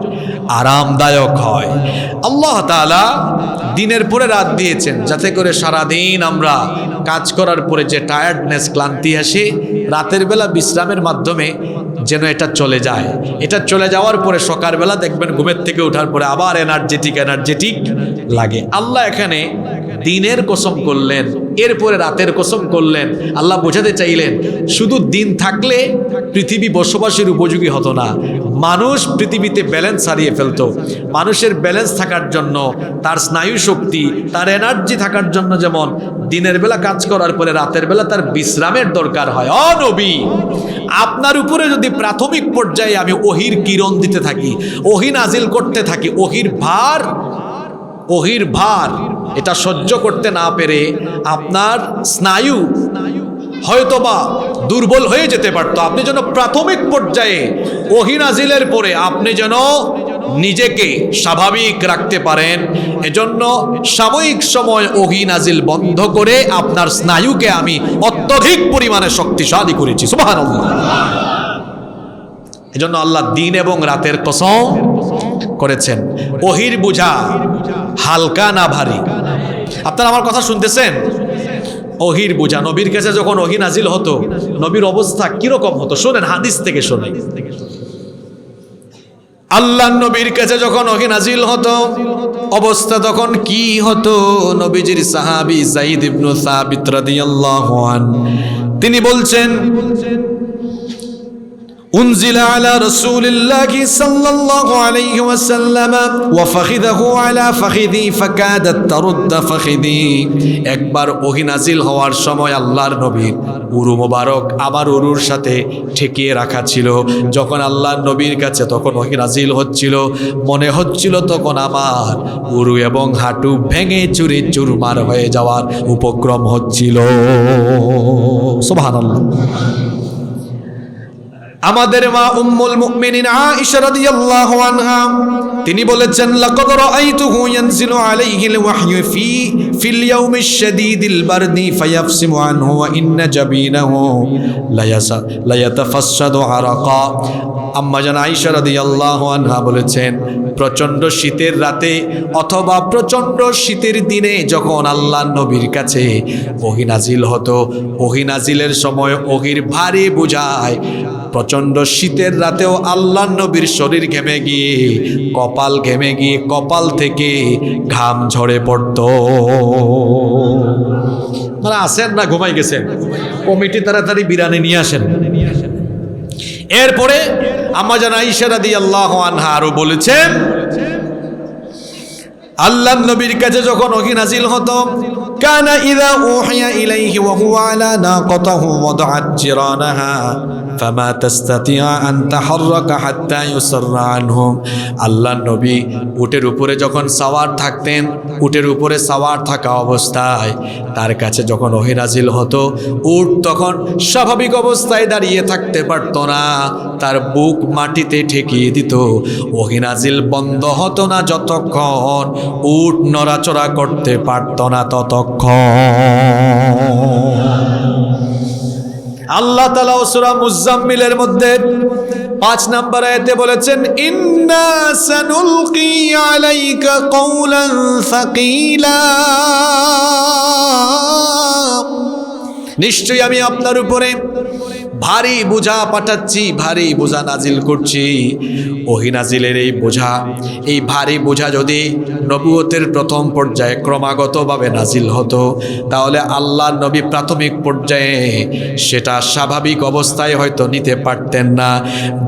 আরামদায়ক হয়। আল্লাহ তাআলা দিনের পরে রাত দিয়েছেন যাতে করে সারাদিন আমরা কাজ করার পরে যে টায়ার্ডনেস, ক্লান্তি আসে, রাতের বেলা বিশ্রামের মাধ্যমে যেন এটা চলে যায়। এটা চলে যাওয়ার পরে সকালবেলা দেখবেন ঘুমের থেকে ওঠার পরে আবার এনার্জেটিক লাগে। আল্লাহ এখানে দিনের কসম করলেন, এরপরে রাতের কসম করলেন। আল্লাহ বোঝাতে চাইলেন শুধু দিন থাকলে পৃথিবী বসবাসের উপযোগী হতো না, মানুষ পৃথিবীতে ব্যালেন্স হারিয়ে ফেলতো। মানুষের ব্যালেন্স থাকার জন্য, তার স্নায়ু শক্তি, তার এনার্জি থাকার জন্য যেমন দিনের বেলা কাজ করার পরে রাতের বেলা তার বিশ্রামের দরকার হয়। ও নবী, আপনার উপরে যদি প্রাথমিক পর্যায়ে আমি ওহির কিরণ দিতে থাকি, ওহি নাজিল করতে থাকি, ওহির ভার এটা সহ্য করতে না পেরে আপনার স্নায়ু হয়তোবা দুর্বল হয়ে যেতে পারতো। আপনি যেন প্রাথমিক পর্যায়ে ওহি নাজিলের পরে আপনি যেন নিজেকে স্বাভাবিক রাখতে পারেন, এজন্য সাময়িক সময় ওহি নাজিল বন্ধ করে আপনার স্নায়ুকে আমি অত্যধিক পরিমাণে শক্তিশালী করেছি। সুবহানাল্লাহ। এজন্য আল্লাহ দিন এবং রাতের কসম করেছেন। ওহির বোঝা হালকা না ভারী? আপনারা আমার কথা শুনতেছেন? ওহির বোঝা, নবীর কাছে যখন ওহি নাজিল হতো নবীর অবস্থা কিরকম হতো শোনেন, হাদিস থেকে শোনেন। আল্লাহ নবীর কাছে যখন ওহি নাজিল হতো অবস্থা তখন কি হতো? নবীজির সাহাবী যায়েদ ইবনে সাবিত রাদিয়াল্লাহু আনহু তিনি বলছেন, أنزل على رسول الله صلى الله عليه وسلم وفخذه على فخذي فكادت ترد فخذي। একবার ওহী নাজিল হওয়ার সময় আল্লাহর নবীর উরু মোবারক আমার উরুর সাথে ঠেকিয়ে রাখা ছিল। যখন আল্লাহর নবীর কাছে তখন ওহী নাজিল হচ্ছিল, মনে হচ্ছিল তখন আমার উরু এবং হাঁটু ভেঙে চুরে চুরমার হয়ে যাওয়ার উপক্রম হচ্ছিল। সুবহানাল্লাহ। আমাদের মা উম্মুল মুমিনিন আয়েশা রাদিয়াল্লাহু আনহা তিনি বলেছেন, লাকাদ রাআইতুহু ইয়ানজিলু আলাইহিল ওয়াহয়ু ফিল ইয়াউমিশ শাদীদিল বারদি ফায়াফসিমু আনহু ওয়া ইন্না জাবিনাহু লা ইয়াতাফাসসাদু আরাকা। আম্মা জান আয়েশা রাদিয়াল্লাহু আনহা বলেছেন, প্রচণ্ড শীতের রাতে অথবা প্রচণ্ড শীতের দিনে যখন আল্লাহর নবীর কাছে ওহী নাজিল হতো, ওহী নাজিলের সময় ওহীর ভারী বোঝায় প্রচণ্ড শীতের রাতেও আল্লাহর নবীর শরীর ঘেমে গিয়ে কপাল থেকে ঘাম ঝরে পড়তো। মানে আসেন না ঘুমাই গেছেন? কমিটি তাড়াতাড়ি বিরানি নিয়ে আসেন। এরপরে আম্মা জান আয়েশা রাদিয়াল্লাহু আনহা আরো বলেছেন, আল্লাহর নবীর কাছে যখন ওহী নাজিল হতো, কানা ইযা উহিয়া ইলাইহি ওয়া হুয়া আলা নাকাতিহি ওয়াদাআত জিরানাহা ফামা তাস্তাতিয়া আন তাহাররাকা হাত্তা ইউসাররা আনহুম। আল্লাহর নবী উটের উপরে যখন সাওয়ার থাকতেন, উটের উপরে সাওয়ার থাকা অবস্থায় তার কাছে যখন ওহী নাজিল হতো, উট তখন স্বাভাবিক অবস্থায় দাঁড়িয়ে থাকতে পারত না, তার বুক মাটিতে ঠেকিয়ে দিত। ওহী নাজিল বন্ধ হতো না যতক্ষণ উট নড়াচড়া করতে পারত না ততক্ষণ। আল্লাহ তাআলা সূরা মুজাম্মিলের মধ্যে 5 নম্বর আয়াতে বলেছেন, ইন্না সানুলকি আলাইকা কওলান সাকিলা, নিশ্চয়ই আমি আপনার উপরে ভারী বোঝা পাঠাচ্ছি, ভারী বোঝা নাজিল করছি। ওহী নাজিলের এই বোঝা, এই ভারী বোঝা যদি নবুয়তের প্রথম পর্যায়ে ক্রমাগতভাবে নাজিল হতো, তাহলে আল্লাহর নবী প্রাথমিক পর্যায়ে সেটা স্বাভাবিক অবস্থায় হয়তো নিতে পারতেন না।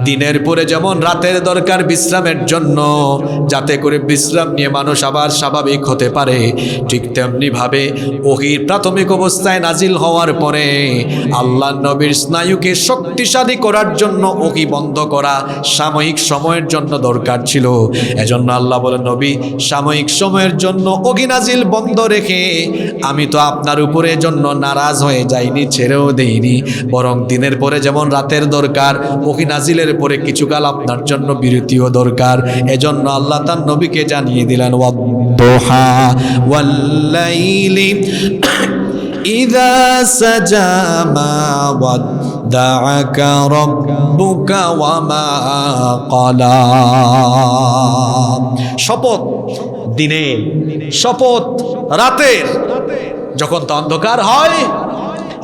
দিনের পরে যেমন রাতের দরকার বিশ্রামের জন্য, যাতে করে বিশ্রাম নিয়ে মানুষ আবার স্বাভাবিক হতে পারে, ঠিক তেমনিভাবে ওহীর প্রাথমিক অবস্থায় নাজিল হওয়ার পরে আল্লাহর নবীর স্নায়ুকে শক্তিশালী করার জন্য ওহী বন্ধ করা সাময়িক সময়ের জন্য দরকার ছিল। এজন্য আল্লাহ বলেন, নবী সাময়িক সময়ের জন্য ওহী নাজিল বন্ধ রেখে আমি তো আপনার উপরে জন্য নারাজ হয়ে যাইনি, ছেড়েও দেইনি, বরং দিনের পরে যেমন রাতের দরকার, ওহী নাজিলের পরে কিছুকাল আপনার জন্য বিরতিও দরকার। এজন্য আল্লাহ তার নবীকে জানিয়ে দিলেন, ওয়াদ-দুহা ওয়াল-লাইলি ইযা সাজা মা ওয়াদ্দাআকা রাব্বুকা ওয়া মা ক্বালা। শপথ দিনের, শপথ রাতের, যখন তো অন্ধকার হয়,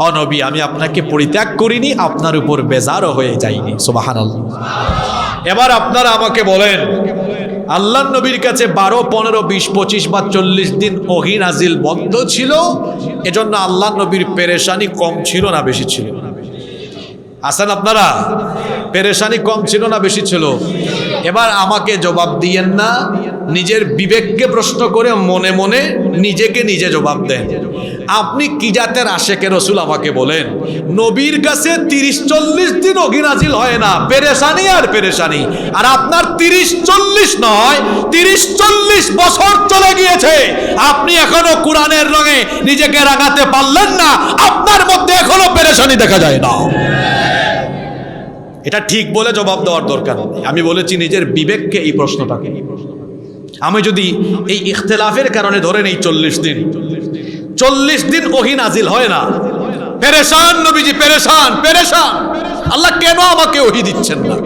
ও নবী আমি আপনাকে পরিত্যাগ করিনি, আপনার উপর বেজারও হয়ে যাইনি। সুবহানাল্লাহ। এবার আপনারা আমাকে বলেন, আল্লাহর নবীর কাছে 12, 15, 20, 25 বা 40 দিন ওহী নাজিল বন্ধ ছিল, এজন্য আল্লাহর নবীর পেরেশানি কম ছিল না বেশি ছিল? আছেন আপনারা? পেরেশানি কম ছিল না বেশি ছিল? এবার আমাকে জবাব দিয়েন না, নিজের বিবেককে প্রশ্ন করে মনে মনে নিজেকে নিজে জবাব দেন। আপনি কি জাতের আশেকে রসুল আমাকে বলেন, নবীর কাছে 30-40 দিন ওহী নাজিল হয় না, পেরেশানি আর পেরেশানি, আর আপনার 30-40 নয়, 30-40 বছর চলে গিয়েছে, আপনি এখনো কোরআনের রঙে নিজেকে রাঙাতে পারলেন না, আপনার মধ্যে এখনো পেরেশানি দেখা যায় না। এটা ঠিক বলে জবাব দেওয়ার দরকার নেই। আমি বলেছি নিজের বিবেককে এই প্রশ্নটাকে। আমি যদি এই ইখতিলাফের কারণে ধরেন এই 40 দিন ওহী নাজিল হয় না, পেরেশান নবীজি, পেরেশান পেরেশান, আল্লাহ কেন আমাকে ওহী দিচ্ছেন না?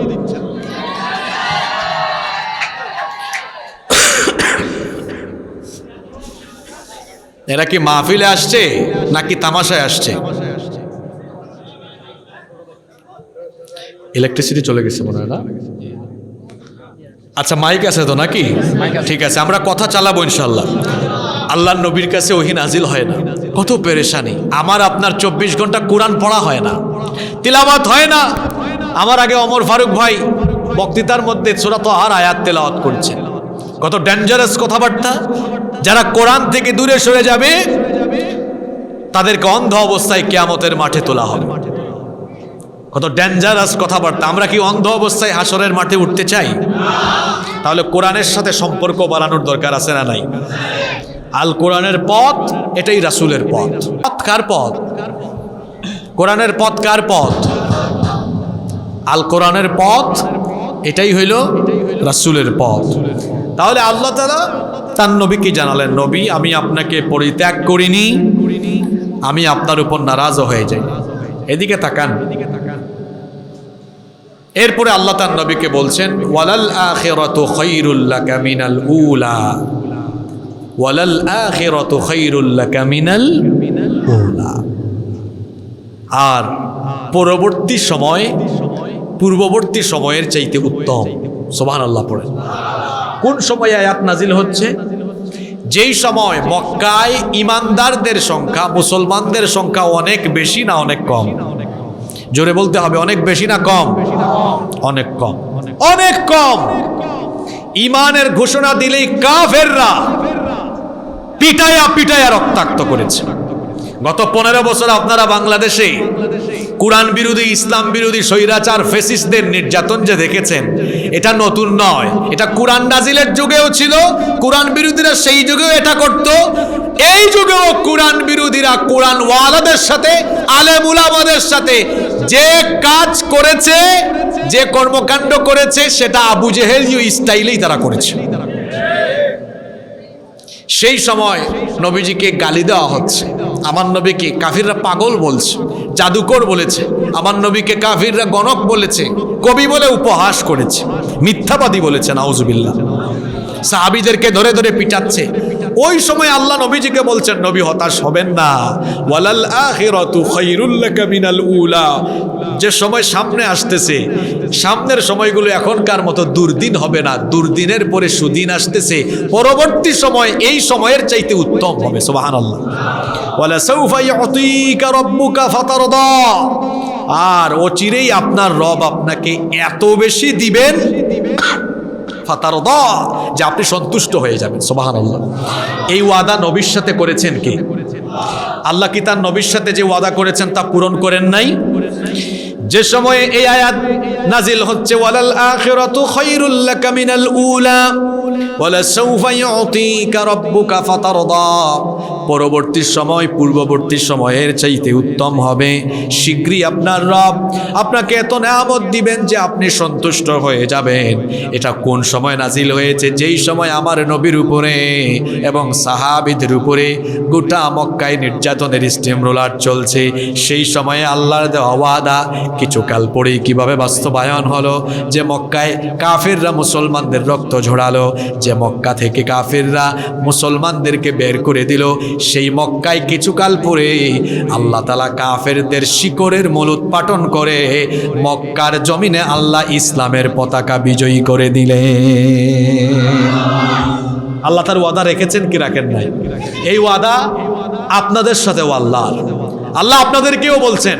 এরা কি মাহফিলে আসছে নাকি তামাশায় আসছে? ইলেকট্রিসিটি চলে গেছে মনে হয় না? আচ্ছা মাইক আছে তো নাকি? ঠিক আছে, আমরা কথা চালাবো ইনশাল্লাহ। আল্লাহর নবীর কাছে ওহী নাজিল হয় না, কত পেরেশানি। আমার আপনার 24 ঘন্টা কোরআন পড়া হয় না, তিলাওয়াত হয় না। আমার আগে ওমর ফারুক ভাই বক্তৃতার মধ্যে সূরা তাহার আয়াত তেলাওয়াত করছেন। কত ডেঞ্জারাস কথাবার্তা। যারা কোরআন থেকে দূরে সরে যাবে তাদেরকে অন্ধ অবস্থায় কিয়ামতের মাঠে তোলা হবে। কত ডেঞ্জারাস কথাবার্তা। আমরা কি অন্ধ অবস্থায় হাসরের মাঠে উঠতে চাই? তাহলে কোরআনের সাথে সম্পর্ক বাড়ানোর দরকার আছে না নাই? আল কোরআনের পথ এটাই রাসূলের পথ। পথ কার পথ? কোরআনের পথ কার পথ? আল কোরআনের পথ এটাই হইল রাসূলের পথ। তাহলে আল্লাহ তাআলা তার নবীকে জানালেন, নবী আমি আপনাকে পরিত্যাগ করিনি, আমি আপনার উপর নারাজ হয়ে যাই। এদিকে তাকান। এরপরে আল্লাহ তার নবীকে বলছেন, ওয়ালাল আখিরাতু খায়রুল লাকা মিনাল উলা, ওয়ালাল আখিরাতু খায়রুল লাকা মিনাল উলা। আর পূর্ববর্তী সময়ের চাইতে উত্তম। সুবহানাল্লাহ পড়েন। কোন সময় আয়াত নাজিল হচ্ছে? যেই সময় মক্কায় ইমানদারদের সংখ্যা, মুসলমানদের সংখ্যা অনেক বেশি না অনেক কম? জোরে বলতে হবে, অনেক বেশি না কম? অনেক কম, অনেক কম। ইমানের ঘোষণা দিলেই কাফেররা পিটায়া পিটায়া রক্তাক্ত করেছে। গত 15 বছর আপনারা বাংলাদেশে কুরআন বিরোধী, ইসলাম বিরোধী স্বৈরাচার ফ্যাসিস্টদের নির্যাতন যে দেখেছেন, এটা নতুন নয়। এটা কুরআন নাজিলের যুগেও ছিল, কুরআন বিরোধীরা সেই যুগেও এটা করত। এই যুগেও কুরআন বিরোধীরা কুরআন ওয়ালাদের সাথে, আলেম উলামাদের সাথে যে কাজ করেছে, যে কর্মকাণ্ড করেছে, সেটা আবু জেহেলীয় স্টাইলেই তারা করেছে। সেই সময় নবীজিকে গালি দেওয়া হচ্ছে, আমার নবীকে কাফিররা পাগল বলছে, জাদুকর বলেছে, আমার নবীকে কাফিররা গণক বলেছে, কবি বলে উপহাস করেছে, মিথ্যাবাদী বলেছে, নাউজুবিল্লাহ। সাহাবীদেরকে ধরে ধরে পিটাচ্ছে। ওই সময় আল্লাহ নবীজিকে বলছেন, নবী হতাশ হবেন না, ওয়ালাল আখিরাতু খায়রুল লাকা মিনাল উলা। যে সময় সামনে আসতেছে, সামনের সময়গুলো এখনকার মতো দুর্দিন হবে না, দুর্দিনের পরে সুদিন আসতেছে। পরবর্তী সময় এই সময়ের চাইতে উত্তম হবে। সুবহানাল্লাহ। ওয়ালা সাউফা ইউতিকা রাব্বুকা ফাতারদা। আর অচিরেই আপনার রব আপনাকে এত বেশি দিবেন, ফাতারদা, যে আপনি সন্তুষ্ট হয়ে যাবেন। সুবহানাল্লাহ। এই ওয়াদা নবীর সাথে করেছেন কে? আল্লাহ কি তার নবীর সাথে যে ওয়াদা করেছেন তা পূরণ করেন নাই? যে সময়ে এই আয়াত নাজিল হচ্ছে, ওয়ালাল আখিরাতু খায়রুল লাকা মিনাল উলা ওয়ালা সাউফা ইউতিকা রাব্বুকা ফাতারদা, পরবর্তী সময় পূর্ববর্তী সময়ের চাইতে উত্তম হবে। শীঘ্রই আপনার রব আপনাকে এত নেয়ামত দিবেন যে আপনি সন্তুষ্ট হয়ে যাবেন। এটা কোন সময় নাজিল হয়েছে? যেই সময় আমার নবীর উপরে এবং সাহাবীদের উপরে গোটা মক্কায় নির্যাতনের স্টিম রোলার চলছে। সেই সময়ে আল্লাহর দেওয়া ওয়াদা কিছুকাল পরেই কিভাবে বাস্তবায়ন হলো, যে মক্কায় কাফিররা মুসলমানদের রক্ত ঝরালো, যে মক্কা থেকে কাফিররা মুসলমানদেরকে বের করে দিল, সেই মক্কায় কিছুকাল পরে আল্লাহ তাআলা কাফেরদের শিকড়ের মূল উৎপাটন করে মক্কার জমিনে আল্লাহ ইসলামের পতাকা বিজয়ী করে দিলেন। আল্লাহ তার ওয়াদা রেখেছেন কি রাখেন নাই? এই ওয়াদা আপনাদের সাথেও আল্লাহ আপনাদেরকেও বলছেন।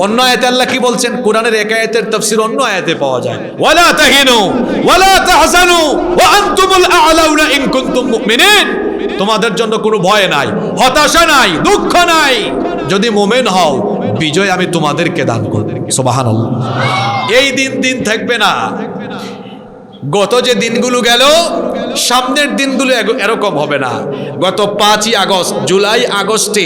অন্য আয়াতে আল্লাহ কি বলছেন? কোরআনের এক আয়াতের তাফসীর অন্য আয়াতে পাওয়া যায়, ওয়ালা তাহিনু ওয়ালা তাহজানু ওয়া আনতুমুল আ'লাউনা ইন কুনতুম মুমিনিন। তোমাদের জন্য কোনো ভয় নাই, হতাশা নাই, দুঃখ নাই, যদি মুমিন হও বিজয় আমি তোমাদেরকে দান করব। সুবহানাল্লাহ। এই দিন থাকবে না। গত যে দিনগুলো গেল, সামনের দিনগুলো এরকম হবে না। গত 5ই আগস্ট, জুলাই আগস্টে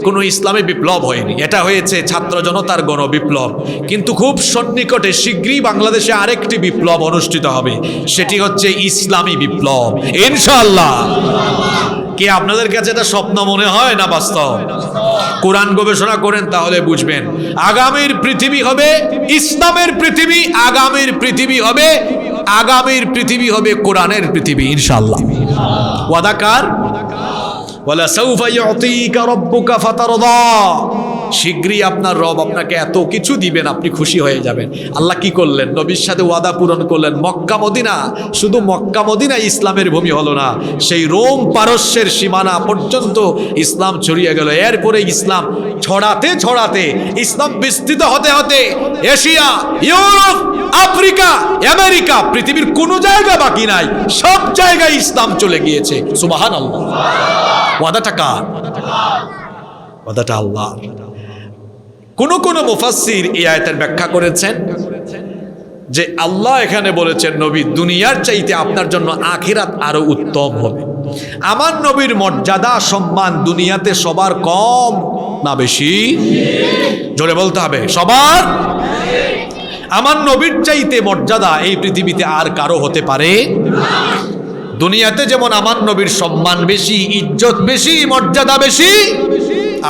কোনো ইসলামী বিপ্লব হয়নি, এটা হয়েছে ছাত্র জনতার গণবিপ্লব। কিন্তু খুব সন্নিকটে শীঘ্রই বাংলাদেশে আরেকটি বিপ্লব অনুষ্ঠিত হবে, সেটি হচ্ছে ইসলামী বিপ্লব, ইনশাআল্লাহ। কি আপনাদের কাছে এটা স্বপ্ন মনে হয় না বাস্তব? কোরআন গবেষণা করেন তাহলে বুঝবেন। আগামীর পৃথিবী হবে ইসলামের পৃথিবী, আগামীর পৃথিবী হবে কোরআনের পৃথিবী, ইনশাআল্লাহ। ওয়াদা কার? ওয়ালা সাউফা ইউতিকা রাব্বুকা ফাতারদা। শীঘ্রই আপনার রব আপনাকে এত কিছু দিবেন, আপনি খুশি হয়ে যাবেন। আল্লাহ কি করলেন? নবীর সাথে ওয়াদা পূরণ করলেন। মক্কা মদিনা, শুধু মক্কা মদিনা ইসলামের ভূমি হলো না, সেই রোম পারস্যের সীমানা পর্যন্ত ইসলাম ছড়িয়ে গেল। এরপরে ইসলাম ছড়াতে ছড়াতে, ইসলাম বিস্তৃত হতে হতে এশিয়া, ইউরোপ, আফ্রিকা, আমেরিকা, পৃথিবীর কোনো জায়গা বাকি নাই, সব জায়গায় ইসলাম চলে গিয়েছে। সুবহানাল্লাহ। ওয়াদাটা কার? ওয়াদাটা আল্লাহ। কোন মুফাসসির এই আয়াতের ব্যাখ্যা করেছেন যে আল্লাহ এখানে বলেছেন, নবী দুনিয়ার চাইতে আপনার জন্য আখিরাত আরো উত্তম হবে। আমার নবীর মর্যাদা সম্মান দুনিয়াতে সবার কম না বেশি? জোরে বলতে হবে, সবার। আমার নবীর চাইতে মর্যাদা এই পৃথিবীতে আর কারো হতে পারে না। দুনিয়াতে যেমন আমার নবীর সম্মান বেশি, ইজ্জত বেশি, মর্যাদা বেশি,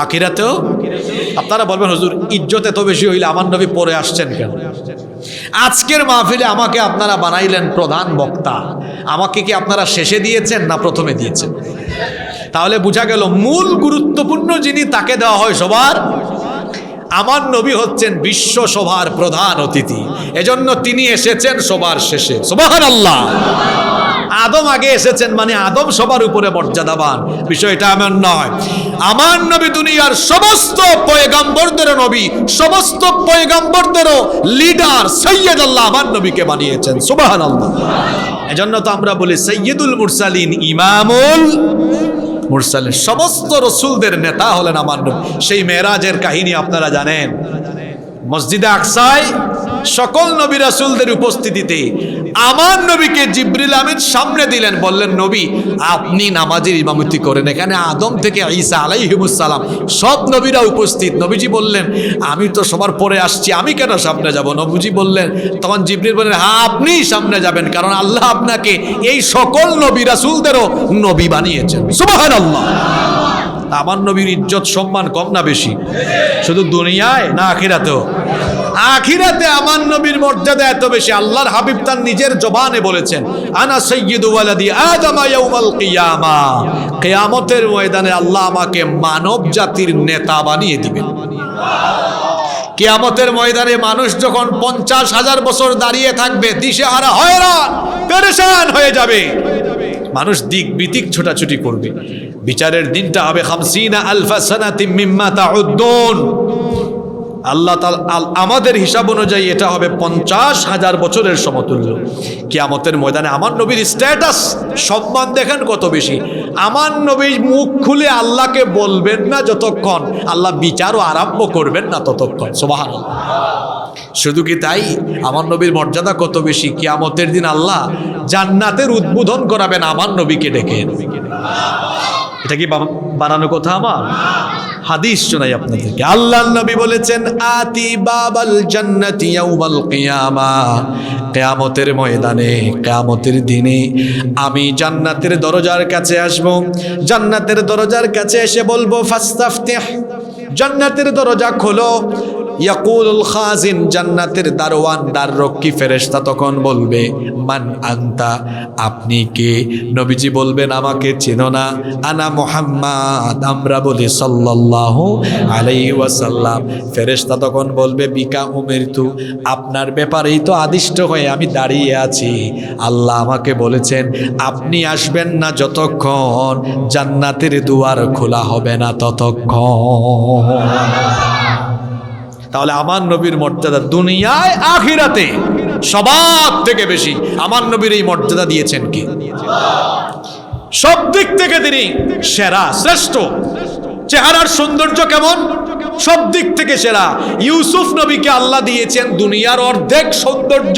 আখিরাতেও। আপনারা বলবেন, হুজুর ইজ্জত এত বেশি হইলে আমার নবী পরে আসছেন কেন? আজকের মাহফিলে আমাকে আপনারা বানাইলেন প্রধান বক্তা, আমাকে কি আপনারা শেষে দিয়েছেন না প্রথমে দিয়েছেন? তাহলে বোঝা গেল মূল গুরুত্বপূর্ণ যিনি, তাকে দেওয়া হয় সবার। আমার নবী হচ্ছেন বিশ্ব সভার প্রধান অতিথি, এজন্য তিনি এসেছেন সবার শেষে। সুবহানাল্লাহ। আদম আগে এসেছেন মানে আদম সবার উপরে মর্যাদাবান, বিষয়টা এমন নয়। আমার নবী দুনিয়ার সমস্ত পয়গম্বরদের নবী, সমস্ত পয়গম্বরদেরও লিডার, সৈয়দ। আল্লাহ আমার নবীকে বানিয়েছেন। সুবহানাল্লাহ। এজন্য তো আমরা বলি সৈয়দুল মুরসালিন ইমামুল মুরসালিন, সমস্ত রসুলদের নেতা হলেন আমার নবী। সেই মেরাজের কাহিনী আপনারা জানেন। মসজিদে আকসায় সকল নবী রাসূলদের উপস্থিতিতে আমার নবীকে জিবরিল আমিন সামনে দিলেন, বললেন নবী আপনি নামাজের ইমামতি করেন। এখানে আদম থেকে ঈসা আলাইহিমুস সালাম সব নবীরা উপস্থিত। নবীজি বললেন আমি তো সবার পরে আসছি, আমি কেন সামনে যাব? নবীজি বললেন, তখন জিবরিল বললেন হ্যাঁ আপনিই সামনে যাবেন, কারণ আল্লাহ আপনাকে এই সকল নবী রাসূলদেরও নবী বানিয়েছেন। সুবহানাল্লাহ। আমার নবীর ইজ্জত সম্মান কম না বেশি? শুধু দুনিয়ায় না আখিরাতেও? আখিরাতে আমার নবীর মর্যাদা এত বেশি, আল্লাহর হাবিব তার নিজের জবানে বলেছেন আনা সাইয়্যিদু ওয়ালাদি আদম ইয়াউমাল কিয়ামা। কিয়ামতের ময়দানে আল্লাহ আমাকে মানব জাতির নেতা বানিয়ে দিবেন। কিয়ামতের ময়দানে মানুষ যখন 50,000 বছর দাঁড়িয়ে থাকবে, দিশেহারা হয়রান পেরেশান হয়ে যাবে, মানুষ দিক বিদিক ছোটাছুটি করবে। বিচারের দিনটা হবে 50 আলফা সানাতিম মিম্মা তাউদ্দুন। আল্লাহ তাআলা আমাদের হিসাব অনুযায়ী এটা হবে 50,000 বছরের সমতুল্য। কিয়ামতের ময়দানে আমার নবীর স্ট্যাটাস সম্মান দেখেন কত বেশি। আমার নবী মুখ খুলে আল্লাহকে বলবেন না যতক্ষণ আল্লাহ বিচারও আরম্ভ করবেন না ততক্ষণ। সুবহানাল্লাহ। শুধু কি তাই, আমার নবীর মর্যাদা কত বেশি, কিয়ামতের দিন আল্লাহ জান্নাতের উদ্বোধন করাবেন আমার নবীকে ডেকে। এটা কি বানানো কথা? আমার হাদিস শোনাই আপনাদেরকে। আল্লাহর নবী বলেছেন আতি বাবাল জান্নাতি ইয়াউমাল কিয়ামা। কিয়ামতের ময়দানে, কিয়ামতের দিনে আমি জান্নাতের দরজার কাছে আসব। জান্নাতের দরজার কাছে এসে বলবো ফাস্তাফতিহ, জান্নাতের দরজা খোলো। ইয়াকুলুল খাজিন, জান্নাতের দারওয়ান দ্বাররক্ষী ফেরেশতা তখন বলবে মান আনতা, আপনি কে? নবীজি বলবেন আমাকে চেনো না? আনা মুহাম্মদ, আমরা বলি সাল্লাল্লাহু আলাইহি ওয়াসাল্লাম। ফেরেশতা তখন বলবে বিকা উমিরতু, আপনার ব্যাপারেই তো আদিষ্ট হয়ে আমি দাঁড়িয়ে আছি। আল্লাহ আমাকে বলেছেন আপনি আসবেন না যতক্ষণ জান্নাতের দুয়ার খোলা হবে না ততক্ষণ। তাহলে আমার নবীর মর্যাদা দুনিয়ায় আখিরাতে সবার থেকে বেশি আমার নবীর এই মর্যাদা দিয়েছেন কি? সব দিক থেকে তিনি সেরা, শ্রেষ্ঠ। চেহারার সৌন্দর্য কেমন? সব দিক থেকে সেরা। ইউসুফ নবীকে আল্লাহ দিয়েছেন দুনিয়ার অর্ধেক সৌন্দর্য,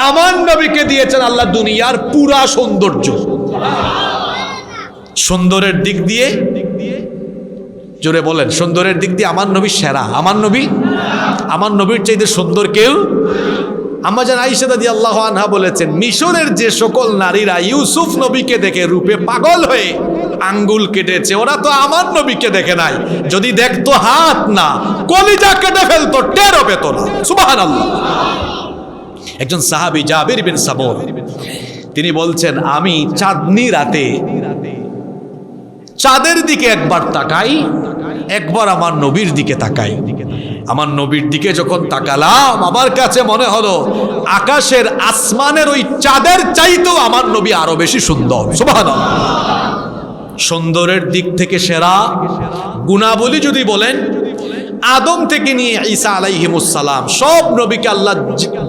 আমার নবীকে দিয়েছেন আল্লাহ দুনিয়ার পুরা সৌন্দর্য। সুন্দরের দিক দিয়ে, জোরে বলেন, সুন্দরের দিক দিয়ে আমার নবী সেরা। আমার নবীর চাইতে সুন্দর কেউ? আম্মা জান আয়েশা রাদিয়াল্লাহু আনহা বলেছেন মিশরের যে সকল নারীরা ইউসুফ নবীকে দেখে রূপে পাগল হয়ে আঙ্গুল কেটেছে, ওরা তো আমার নবীকে দেখে নাই। যদি দেখতো হাত না কলিজা কেটে ফেলতো, টেরও পেত না। সুবহানাল্লাহ। একজন সাহাবী জাবির বিন সামুর তিনি বলছেন আমি চাঁদনি রাতে চাঁদের দিকে একবার তাকাই, একবার আমার নবীর দিকে তাকাই। আমার নবীর দিকে যখন তাকালাম আমার কাছে মনে হলো আকাশের আসমানের ওই চাঁদের চাইতেও আমার নবী আরো বেশি সুন্দর। সুবহানাল্লাহ। সুন্দরের দিক থেকে সেরা। গুণাবলী যদি বলেন, আদম থেকে নিয়ে ঈসা আলাইহিমুস সালাম সব নবীকে আল্লাহ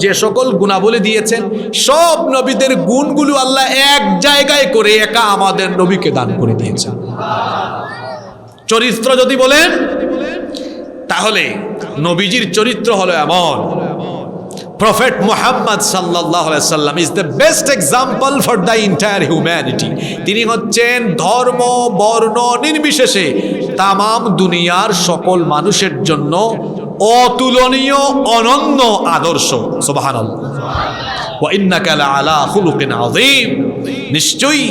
যে সকল গুণাবলী দিয়েছেন, সব নবীদের গুণগুলো আল্লাহ এক জায়গায় করে একা আমাদের নবীকে দান করে দিয়েছেন। চরিত্র যদি বলেন, তাহলে নবীজির চরিত্র হলো এমন, প্রফেট মুহাম্মদ সাল্লাল্লাহু আলাইহি সাল্লাম is the best example for the entire humanity. তিনি হচ্ছেন ধর্ম বর্ণ নির্বিশেষে তামাম দুনিয়ার সকল মানুষের জন্য অতুলনীয় অনন্য আদর্শ। সুবহানাল্লাহ। ওয়া ইন্নাকা লাআলা খুলুকিন আযীম। নিশ্চয়ই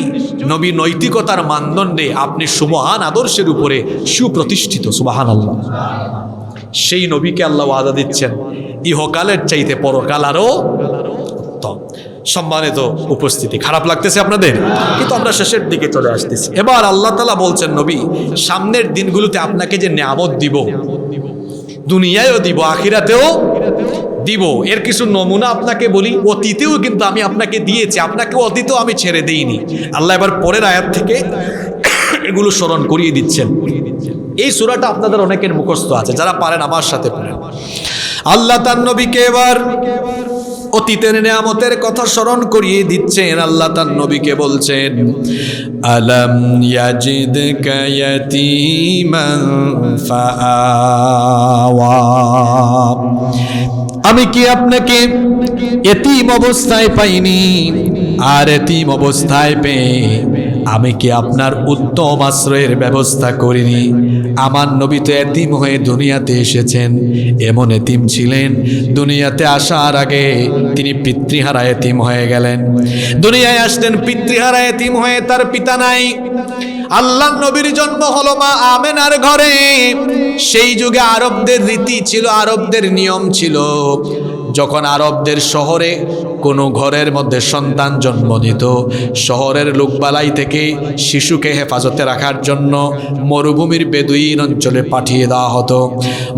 নবী নৈতিকতার মানদণ্ডে আপনি সুমহান আদর্শের উপরে সুপ্রতিষ্ঠিত। সুবহানাল্লাহ। সেই নবীকে আল্লাহ ওয়াদা দিচ্ছেন ইহকালের চাইতে পরকাল আরো উত্তম। সম্মানিত উপস্থিতি, খারাপ লাগতেছে আপনাদের? কিন্তু আমরা শেষের দিকে চলে আসতেছি। এবার আল্লাহ তাআলা বলছেন নবী সামনের দিনগুলোতে আপনাকে যে নিয়ামত দিব, দুনিয়ায়ও দিব আখিরাতেও দিব, এর কিছু নমুনা আপনাকে বলি। অতীতেও কিন্তু আমি আপনাকে দিয়েছি, আপনাকে অতীতেও আমি ছেড়ে দেইনি। আল্লাহ এবার পরের আয়াত থেকে এগুলো স্মরণ করিয়ে দিচ্ছেন। এই সূরাটা আপনাদের অনেকের মুখস্থ আছে, যারা পারেন আমার সাথে পড়েন। আল্লাহ তার নবীকে এবার অতীতের নিয়ামতের কথা স্মরণ করিয়ে দিচ্ছেন। আল্লাহ তার নবীকে বলছেন, আলাম ইয়াজিদকা ইয়াতীমান ফাআওয়া, আমি কি আপনাকে এতিম অবস্থায় পাইনি? আর এতিম অবস্থায় পেয়ে আমি কি আপনার উত্তম আশ্রয়ের ব্যবস্থা করিনি? আমার নবী তো এতিম হয়ে দুনিয়াতে এসেছেন, এমন এতিম ছিলেন দুনিয়াতে আসার আগে তিনি পিতৃহারা এতিম হয়ে গেলেন। দুনিয়ায় আসলেন পিতৃহারা এতিম হয়ে, তার পিতা নাই। আল্লাহ নবীর জন্ম হলো মা আমেনার ঘরে। সেই যুগে আরবদের রীতি ছিল, আরবদের নিয়ম ছিল, যখন আরবদের শহরে কোনো ঘরের মধ্যে সন্তান জন্ম নিত, শহরের লোকবালাই থেকে শিশুকে হেফাজতে রাখার জন্য মরুভূমির বেদুইন অঞ্চলে পাঠিয়ে দেওয়া হতো।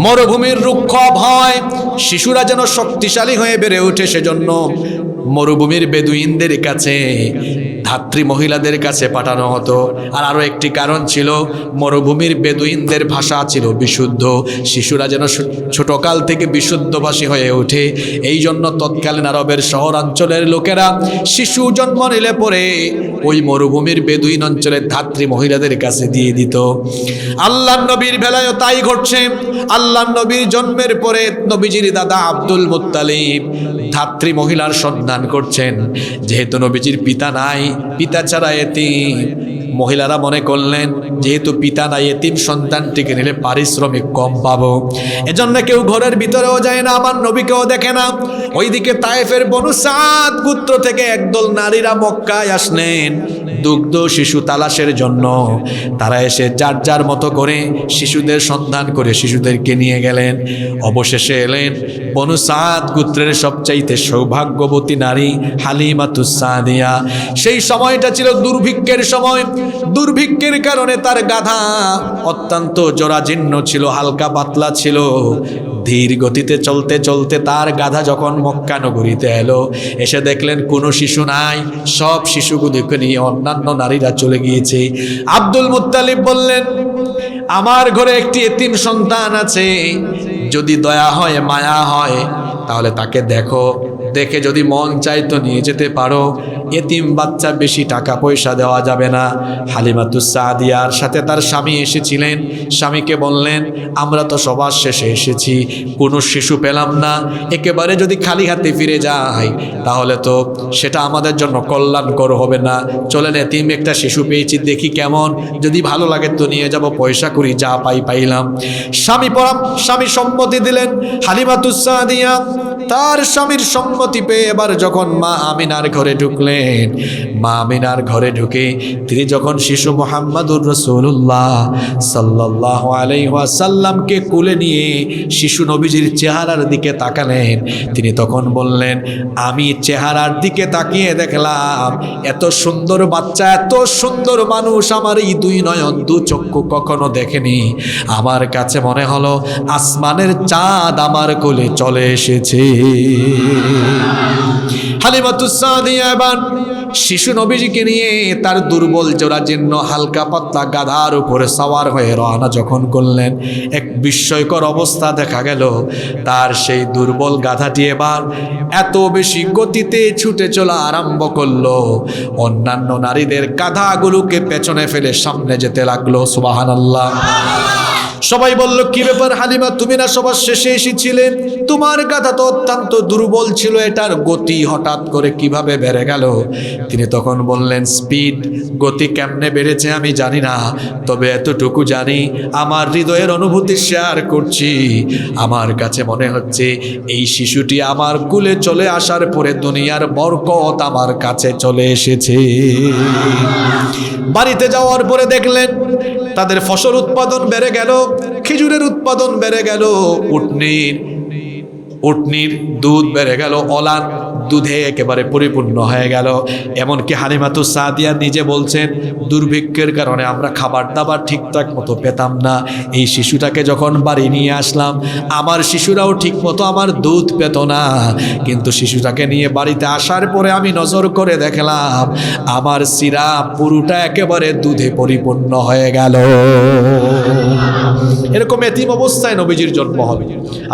মরুভূমির রুক্ষ ভয়, শিশুরা যেন শক্তিশালী হয়ে বেড়ে ওঠে, সেজন্য মরুভূমির বেদুইনদের কাছে, ধাত্রী মহিলাদের কাছে পাঠানো হতো। আর আরও একটি কারণ ছিল, মরুভূমির বেদুইনদের ভাষা ছিল বিশুদ্ধ, শিশুরা যেন ছোটকাল থেকে বিশুদ্ধভাষী হয়ে ওঠে। এই জন্য তৎকালীন আরবের শহরাঞ্চলের লোকেরা শিশু জন্ম নিলে পরে ওই মরুভূমির বেদুইন অঞ্চলের ধাত্রী মহিলাদের কাছে দিয়ে দিত। আল্লাহ নবীর বেলায়ও তাই ঘটছে। আল্লাহ নবীর জন্মের পরে নবীজির দাদা আব্দুল মুত্তালিব ধাত্রী মহিলার সন্ধান করছেন। যেহেতু নবীজির পিতা নাই, পিতা ছাড়া এতিম, মহিলারা মনে করলেন যেহেতু পিতা নাই, এতিম সন্তানটিকে নিলে পারিশ্রমিক কম পাবো, এজন্য কেউ ঘরের ভিতরেও যায় না, আমার নবীকেও দেখে না। ওইদিকে তায়েফের বনু সাদ গোত্র থেকে একদল নারীরা মক্কায় আসলেন দুগ্ধ শিশু তালাশের জন্য। তারা এসে যার যার মতো করে শিশুদের সন্ধান করে শিশুদেরকে নিয়ে গেলেন। অবশেষে এলেন বনু সাদ গোত্রের সবচাইতে সৌভাগ্যবতী নারী হালিমাতুস সাদিয়া। সেই সময়টা ছিল দুর্ভিক্ষের সময়। দুর্ভিক্ষের কারণে তার গাধা অত্যন্ত জরাজীর্ণ ছিল, হালকা পাতলা ছিল। ধীর গতিতে চলতে চলতে তার গাধা যখন মক্কা নগরীতে এলো, এসে দেখলেন কোনো শিশু নাই, সব শিশুগুলিকে নিয়ে অন্যান্য নারীরা চলে গিয়েছে। আব্দুল মুত্তালিব বললেন, আমার ঘরে একটি এতিম সন্তান আছে, যদি দয়া হয় মায়া হয় তাহলে তাকে দেখো, দেখে যদি মন চাই তো নিয়ে যেতে পারো। এতিম বাচ্চা, বেশি টাকা পয়সা দেওয়া যাবে না। হালিমাতুস সাদিয়ার সাথে তার স্বামী এসেছিলেন। স্বামীকে বললেন, আমরা তো সবার শেষে এসেছি, কোনো শিশু পেলাম না, একেবারে যদি খালি হাতে ফিরে যাই তাহলে তো সেটা আমাদের জন্য কল্যাণকর হবে না। চলেন, এতিম একটা শিশু পেয়েছি, দেখি কেমন, যদি ভালো লাগে তো নিয়ে যাব, পয়সা করি যা পাইলাম। স্বামী সম্মতি দিলেন। হালিমাতুস সাদিয়া তার স্বামীর সম্মতি পেয়ে এবার যখন মা আমিনার ঘরে ঢুকলেন, মা আমিনার ঘরে ঢুকে তিনি যখন শিশু মুহাম্মাদুর রাসূলুল্লাহ সাল্লাল্লাহু আলাইহি ওয়াসাল্লামকে কোলে নিয়ে শিশু নবীজির চেহারার দিকে তাকালেন, তিনি তখন বললেন, আমি চেহারার দিকে তাকিয়ে দেখলাম এত সুন্দর বাচ্চা, এত সুন্দর মানুষ আমার এই দুই নয়ন দু চক্ষু কখনো দেখেনি। আমার কাছে মনে হলো আসমানের চাঁদ আমার কোলে চলে এসেছে। হালিমাতুস সাদিয়া এবার শিশু নবীজিকে নিয়ে তার দুর্বল জরাজীর্ণ হালকা পাতলা গাধার উপরে সওয়ার হয়ে রওনা যখন করলেন, এক বিস্ময়কর অবস্থা দেখা গেল। তার সেই দুর্বল গাধাটি এবার এত বেশি গতিতে ছুটে চলা আরম্ভ করলো, অন্যান্য নারীদের গাধাগুলোকে পেছনে ফেলে সামনে যেতে লাগলো। সুবহানাল্লাহ। সবাই বলল, কি ব্যাপার হালিমা, তুমি না সবার শেষে এসেছিলে? তোমার গাধা তো অত্যন্ত দুর্বল ছিল, এটার গতি হঠাৎ করে কিভাবে বেড়ে গেল? তিনি তখন বললেন, স্পিড, গতি কেমনে বেড়েছে আমি জানি না, তবে এতটুকু জানি আমার হৃদয়ের অনুভূতি শেয়ার করছি। আমার কাছে মনে হচ্ছে এই শিশুটি আমার কুলে চলে আসার পরে দুনিয়ার বরকত আমার কাছে চলে এসেছে। বাড়িতে যাওয়ার পরে দেখলেন তাদের ফসল উৎপাদন বেড়ে গেল, খেজুরের উৎপাদন বেড়ে গেল, উটনির দুধ বেড়ে গেল, অলান দুধে একেবারে পরিপূর্ণ হয়ে গেল। এমনকি হালিমাতুস সাদিয়া নিজে বলছেন, দুর্ভিক্ষের কারণে আমরা খাবার দাবার ঠিকঠাক মতো পেতাম না। এই শিশুটাকে যখন বাড়ি নিয়ে আসলাম, আমার শিশুরাও ঠিক মতো আমার দুধ পেত না, কিন্তু শিশুটাকে নিয়ে বাড়িতে আসার পরে আমি নজর করে দেখলাম আমার সিরা পুরোটা একেবারে দুধে পরিপূর্ণ হয়ে গেল। এরকম এতিম অবস্থায় নবীজির জন্ম হবে।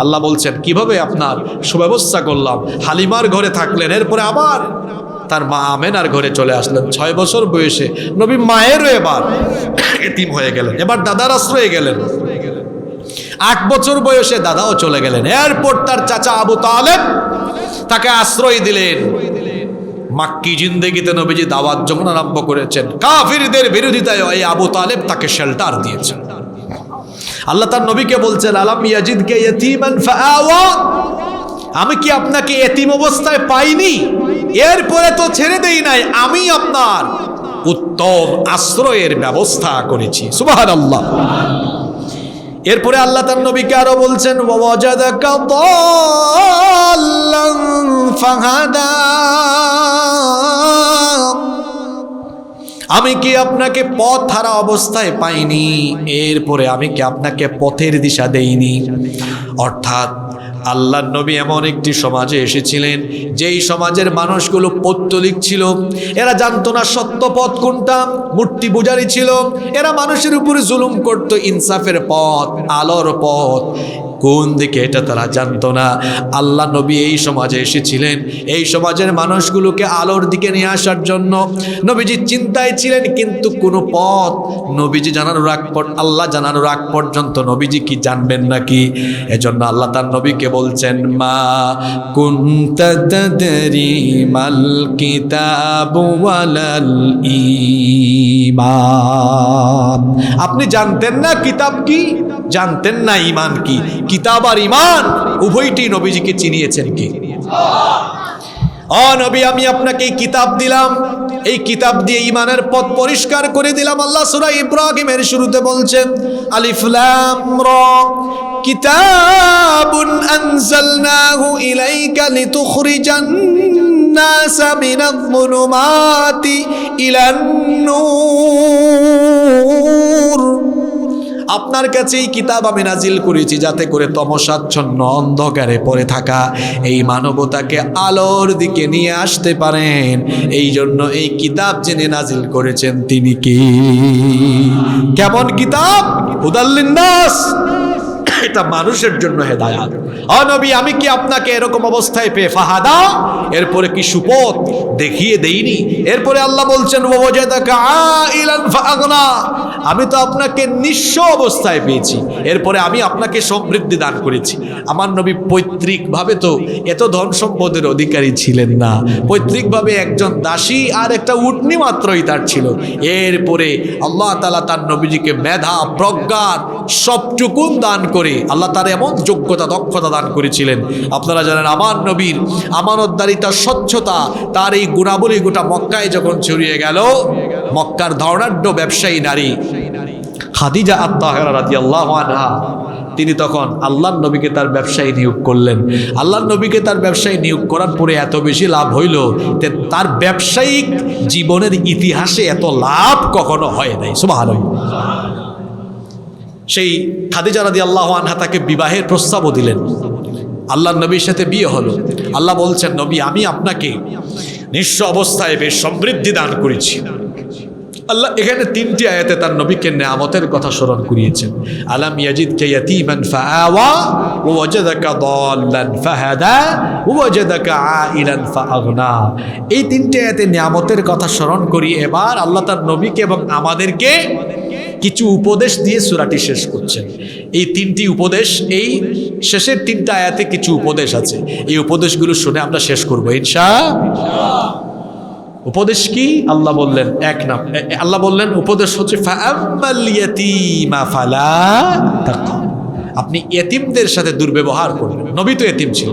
আল্লাহ বলছেন কিভাবে আপনার সুব্যবস্থা করলাম। হালিমার ঘরে থাকলেন, এরপরে আবার তার মা আমেনার ঘরে চলে আসলেন। 6 বছর বয়সে নবী মায়েরও এবার এতিম হয়ে গেলেন, এবার দাদার আশ্রয়ে গেলেন। 8 বছর বয়সে দাদাও চলে গেলেন। এরপর তার চাচা আবু তালেব তাকে আশ্রয় দিলেন। মাক্কি জিন্দেগিতে নবীজি দাওয়াত যখন আরম্ভ করেছেন, কাফিরদের বিরোধিতায় এই আবু তালেব তাকে শেল্টার দিয়েছেন। আল্লাহ তার নবীকে বলছেন, আলাম ইয়াজিদকা ইয়াতীমান ফাআওয়া, আমি কি আপনাকে এতিম অবস্থায় পাইনি? এরপরে তো ছেড়ে দেই নাই, আমি আপনার উত্তম আশ্রয়ের ব্যবস্থা করেছি। সুবহানাল্লাহ। এরপরে আল্লাহ তার নবীকে আরো বলছেন, ওয়াজাদাকা দাল্লান ফাহাদা, আমি কি আপনাকে পথ হারা অবস্থায় পাইনি? এরপরে আমি কি আপনাকে পথের দিশা দেইনি? অর্থাৎ আল্লাহর নবী এমন একটি সমাজে এসেছিলেন যেই সমাজের মানুষগুলো পৌত্তলিক ছিল, এরা জানতো না সত্য পথ কোনটা, মূর্তি পূজারি ছিল, এরা মানুষের উপরে জুলুম করত, ইনসাফের পথ, আলোর পথ কোন দিকে এটা তারা জানতো না। আল্লাহ নবী এই সমাজে এসেছিলেন এই সমাজের মানুষগুলোকে আলোর দিকে নিয়ে আসার জন্য। নবীজি চিন্তায় ছিলেন, কিন্তু কোনো পথ নবীজি জানানোর আগ আল্লাহ জানানোর আগ পর্যন্ত নবীজি কি জানবেন নাকি? এজন্য আল্লাহ তার নবীকে বলছেন, মা কুনতা তাদরি মাল কিতাবু ওয়ালাল ঈমান, আপনি জানতেন না কিতাব কি, জানতেন না ঈমান কি। কিতাব আর ঈমান উভয়টি নবীজিকে চিনিয়েছেন কি? ও নবী, আমি আপনাকে এই কিতাব দিলাম, এই কিতাব দিয়ে ঈমানের পথ পরিষ্কার করে দিলাম। আল্লাহ সূরা ইব্রাহিমের শুরুতে বলছেন, আলিফ লাম রা কিতাবুন আনজালনাহু ইলাইকা লিতুখরিজান নাসা মিনায-যুলুমাতি ইলান-নূর, আপনার কাছে এই কিতাব আমি নাজিল করেছি যাতে করে তমসাচ্ছন্ন অন্ধকারে পড়ে থাকা এই মানবতাকে আলোর দিকে নিয়ে আসতে পারেন। এই জন্য এই কিতাব যিনি নাজিল করেছেন তিনি কি? কেমন কিতাব? হুদাল লিন-নাস, এটা মানুষের জন্য হেদায়াত। ও নবী, আমি কি আপনাকে এরকম অবস্থায় পেয়ে ফাহাদা, এরপরে কি সুপথ দেখিয়ে দেইনি? এরপরে আল্লাহ বলছেন, ওয়াজাদাকা আইলান ফাআগনা, আমি তো আপনাকে নিঃস্ব অবস্থায় পেয়েছি, এরপরে আমি আপনাকে সমৃদ্ধি দান করেছি। আমার নবী পৈতৃকভাবে তো এত ধন সম্পদের অধিকারী ছিলেন না, পৈতৃকভাবে একজন দাসী আর একটা উটনি মাত্রই তার ছিল। এরপরে আল্লাহ তাআলা তার নবীজিকে মেধা প্রজ্ঞার সবটুকুন দান করে আল্লাহ তার এমন যোগ্যতা দক্ষতা দান করেছিলেন। আপনারা জানেন আমার নবীর আমানতদারিতা, স্বচ্ছতা, তার এই গুণাবলী গোটা মক্কায় যখন ছড়িয়ে গেল, মক্কার ধনাঢ্য ব্যবসায়ী নারী খাদিজা আত-তাহেরা রাদিয়াল্লাহু আনহা, তিনি তখন আল্লাহর নবীকে তার ব্যবসায়ী নিয়োগ করলেন। আল্লাহর নবীকে তার ব্যবসায়ী নিয়োগ করার পরে এত বেশি লাভ হইল, তার ব্যবসায়িক জীবনের ইতিহাসে এত লাভ কখনো হয় নাই। সুবহানাল্লাহ। সেই খাদিজা রাদিয়াল্লাহু আনহা তাকে বিবাহের প্রস্তাবও দিলেন। আল্লাহর নবীর সাথে বিয়ে হলো। আল্লাহ বলছেন, নবী, আমি আপনাকে নিঃস্ব অবস্থায় বেশ সমৃদ্ধি দান করেছি। আল্লাহ এখানে 3টি আয়াতে তার নবীকে নেয়ামতের কথা স্মরণ করিয়েছেন। আলাম ইয়াজিদকা ইয়াতীমান ফাআওয়া ওয়া ওয়াজাদাকা দাল্লান ফাহাদা ওয়া ওয়াজাদাকা আইলান ফাআগনা। এই 3টি আয়াতে নেয়ামতের কথা স্মরণ করি। এবার আল্লাহ তার নবীকে এবং আমাদেরকে কিছু উপদেশ দিয়ে সূরাটি শেষ করছেন। এই 3টি উপদেশ, এই শেষের 3টা আয়াতে কিছু উপদেশ আছে। এই উপদেশগুলো শুনে আমরা শেষ করব ইনশাআল্লাহ। উপদেশ কি? আল্লাহ বললেন, আল্লাহ বললেন উপদেশ হচ্ছে ফাআম্মাল ইয়াতীমা ফালা তাকহার, আপনি এতিমদের সাথে দুর্ব্যবহার করবেন। নবী তো এতিম ছিল।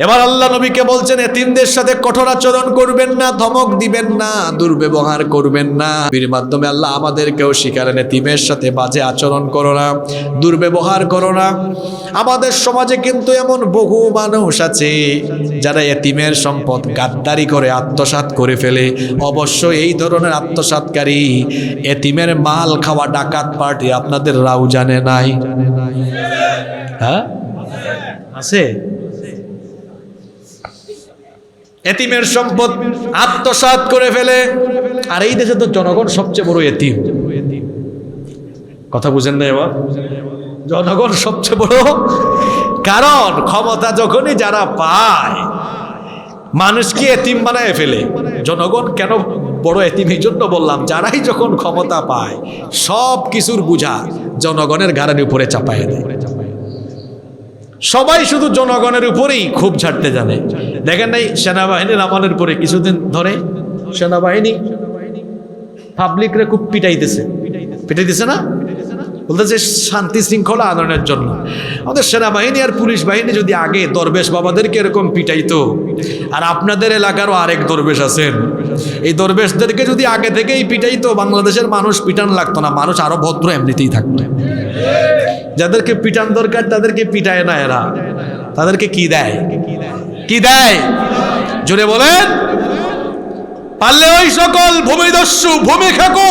এবার আল্লাহ নবীকে বলছেন, এতিমদের সাথে কঠোর আচরণ করবেন না, ধমক দিবেন না, দুর্ব্যবহার করবেন না। এর মাধ্যমে আল্লাহ আমাদেরকেও শিখালেন, এতিমের সাথে বাজে আচরণ করো না, দুর্ব্যবহার করো না। আমাদের সমাজে কিন্তু এমন বহু মানুষ আছে যারা এতিমের সম্পদ গাদ্দারি করে আত্মসাৎ করে ফেলে। অবশ্য এই ধরনের আত্মসাৎকারী, এতিমের মাল খাওয়া ডাকাত পার্টি আপনাদের রাউজানে নাই? হ্যাঁ আছে। এতিমের সম্পদ আত্মসাৎ করে ফেলে। আর এই দেশে তো জনগণ সবচেয়ে বড় এতিম। কথা বুঝেন না এবার? জনগণ সবচেয়ে বড় কারণ। ক্ষমতা যখনই যারা পায় মানুষকে এতিম বানায় ফেলে। জনগণ কেন বড় এতিম এই জন্য বললাম, যারাই যখন ক্ষমতা পায় সব কিছুর বোঝা জনগণের ঘাড়ের উপরে চাপায় দেয়। সবাই শুধু জনগণের উপরেই খুব ঝাড়তে জানে। দেখেন নাই সেনাবাহিনীর আমলের পরে কিছুদিন ধরে সেনাবাহিনী পাবলিকরে খুব পিটাইতেছে না, বলতেছে শান্তি শৃঙ্খলা আনয়নের জন্য। আমাদের সেনাবাহিনী আর পুলিশ বাহিনী যদি আগে দরবেশ বাবাদেরকে এরকম পিটাইতো, আর আপনাদের এলাকারও আরেক দরবেশ আছেন, এই দরবেশদেরকে যদি আগে থেকেই পিটাইতো, বাংলাদেশের মানুষ পিটান লাগতো না, মানুষ আরো ভদ্র এমনিতেই থাকতো। যাদেরকে পিটান দরকার তাদেরকে পিটায় না এরা, তাদেরকে কি দেয়? কি দেয়? জোরে বলেন। পারলে ওই সকল ভূমিদস্যু, ভূমিখাকু,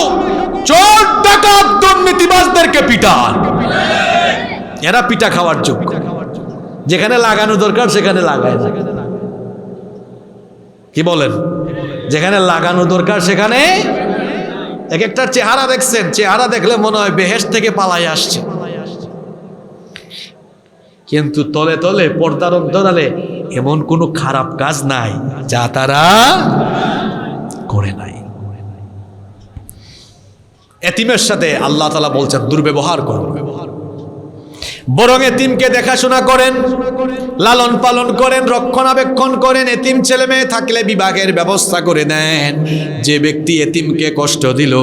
চোর, ডাকাত, দুর্নীতিবাজদেরকে পিটান। এরা পিটা খাওয়ার যোগ্য। যেখানে লাগানো দরকার সেখানে লাগায় না। কি বলেন? যেখানে লাগানো দরকার সেখানে। এক একটা চেহারা দেখছেন, চেহারা দেখলে মনে হয় বেহেশত থেকে পালাই আসছে, কিন্তু তলে তলে পর্দার অন্তরালে এমন কোনো খারাপ কাজ নাই যা তারা করে নাই। এতিমের সাথে আল্লাহ তাআলা বলছেন দুর্ব্যবহার করবেন, বরং এতিমকে দেখাশোনা করেন, লালন পালন করেন, রক্ষণাবেক্ষণ করেন। এতিম ছেলে মেয়ে থাকলে বিভাগের ব্যবস্থা করে দেন। যে ব্যক্তি এতিমকে কষ্ট দিল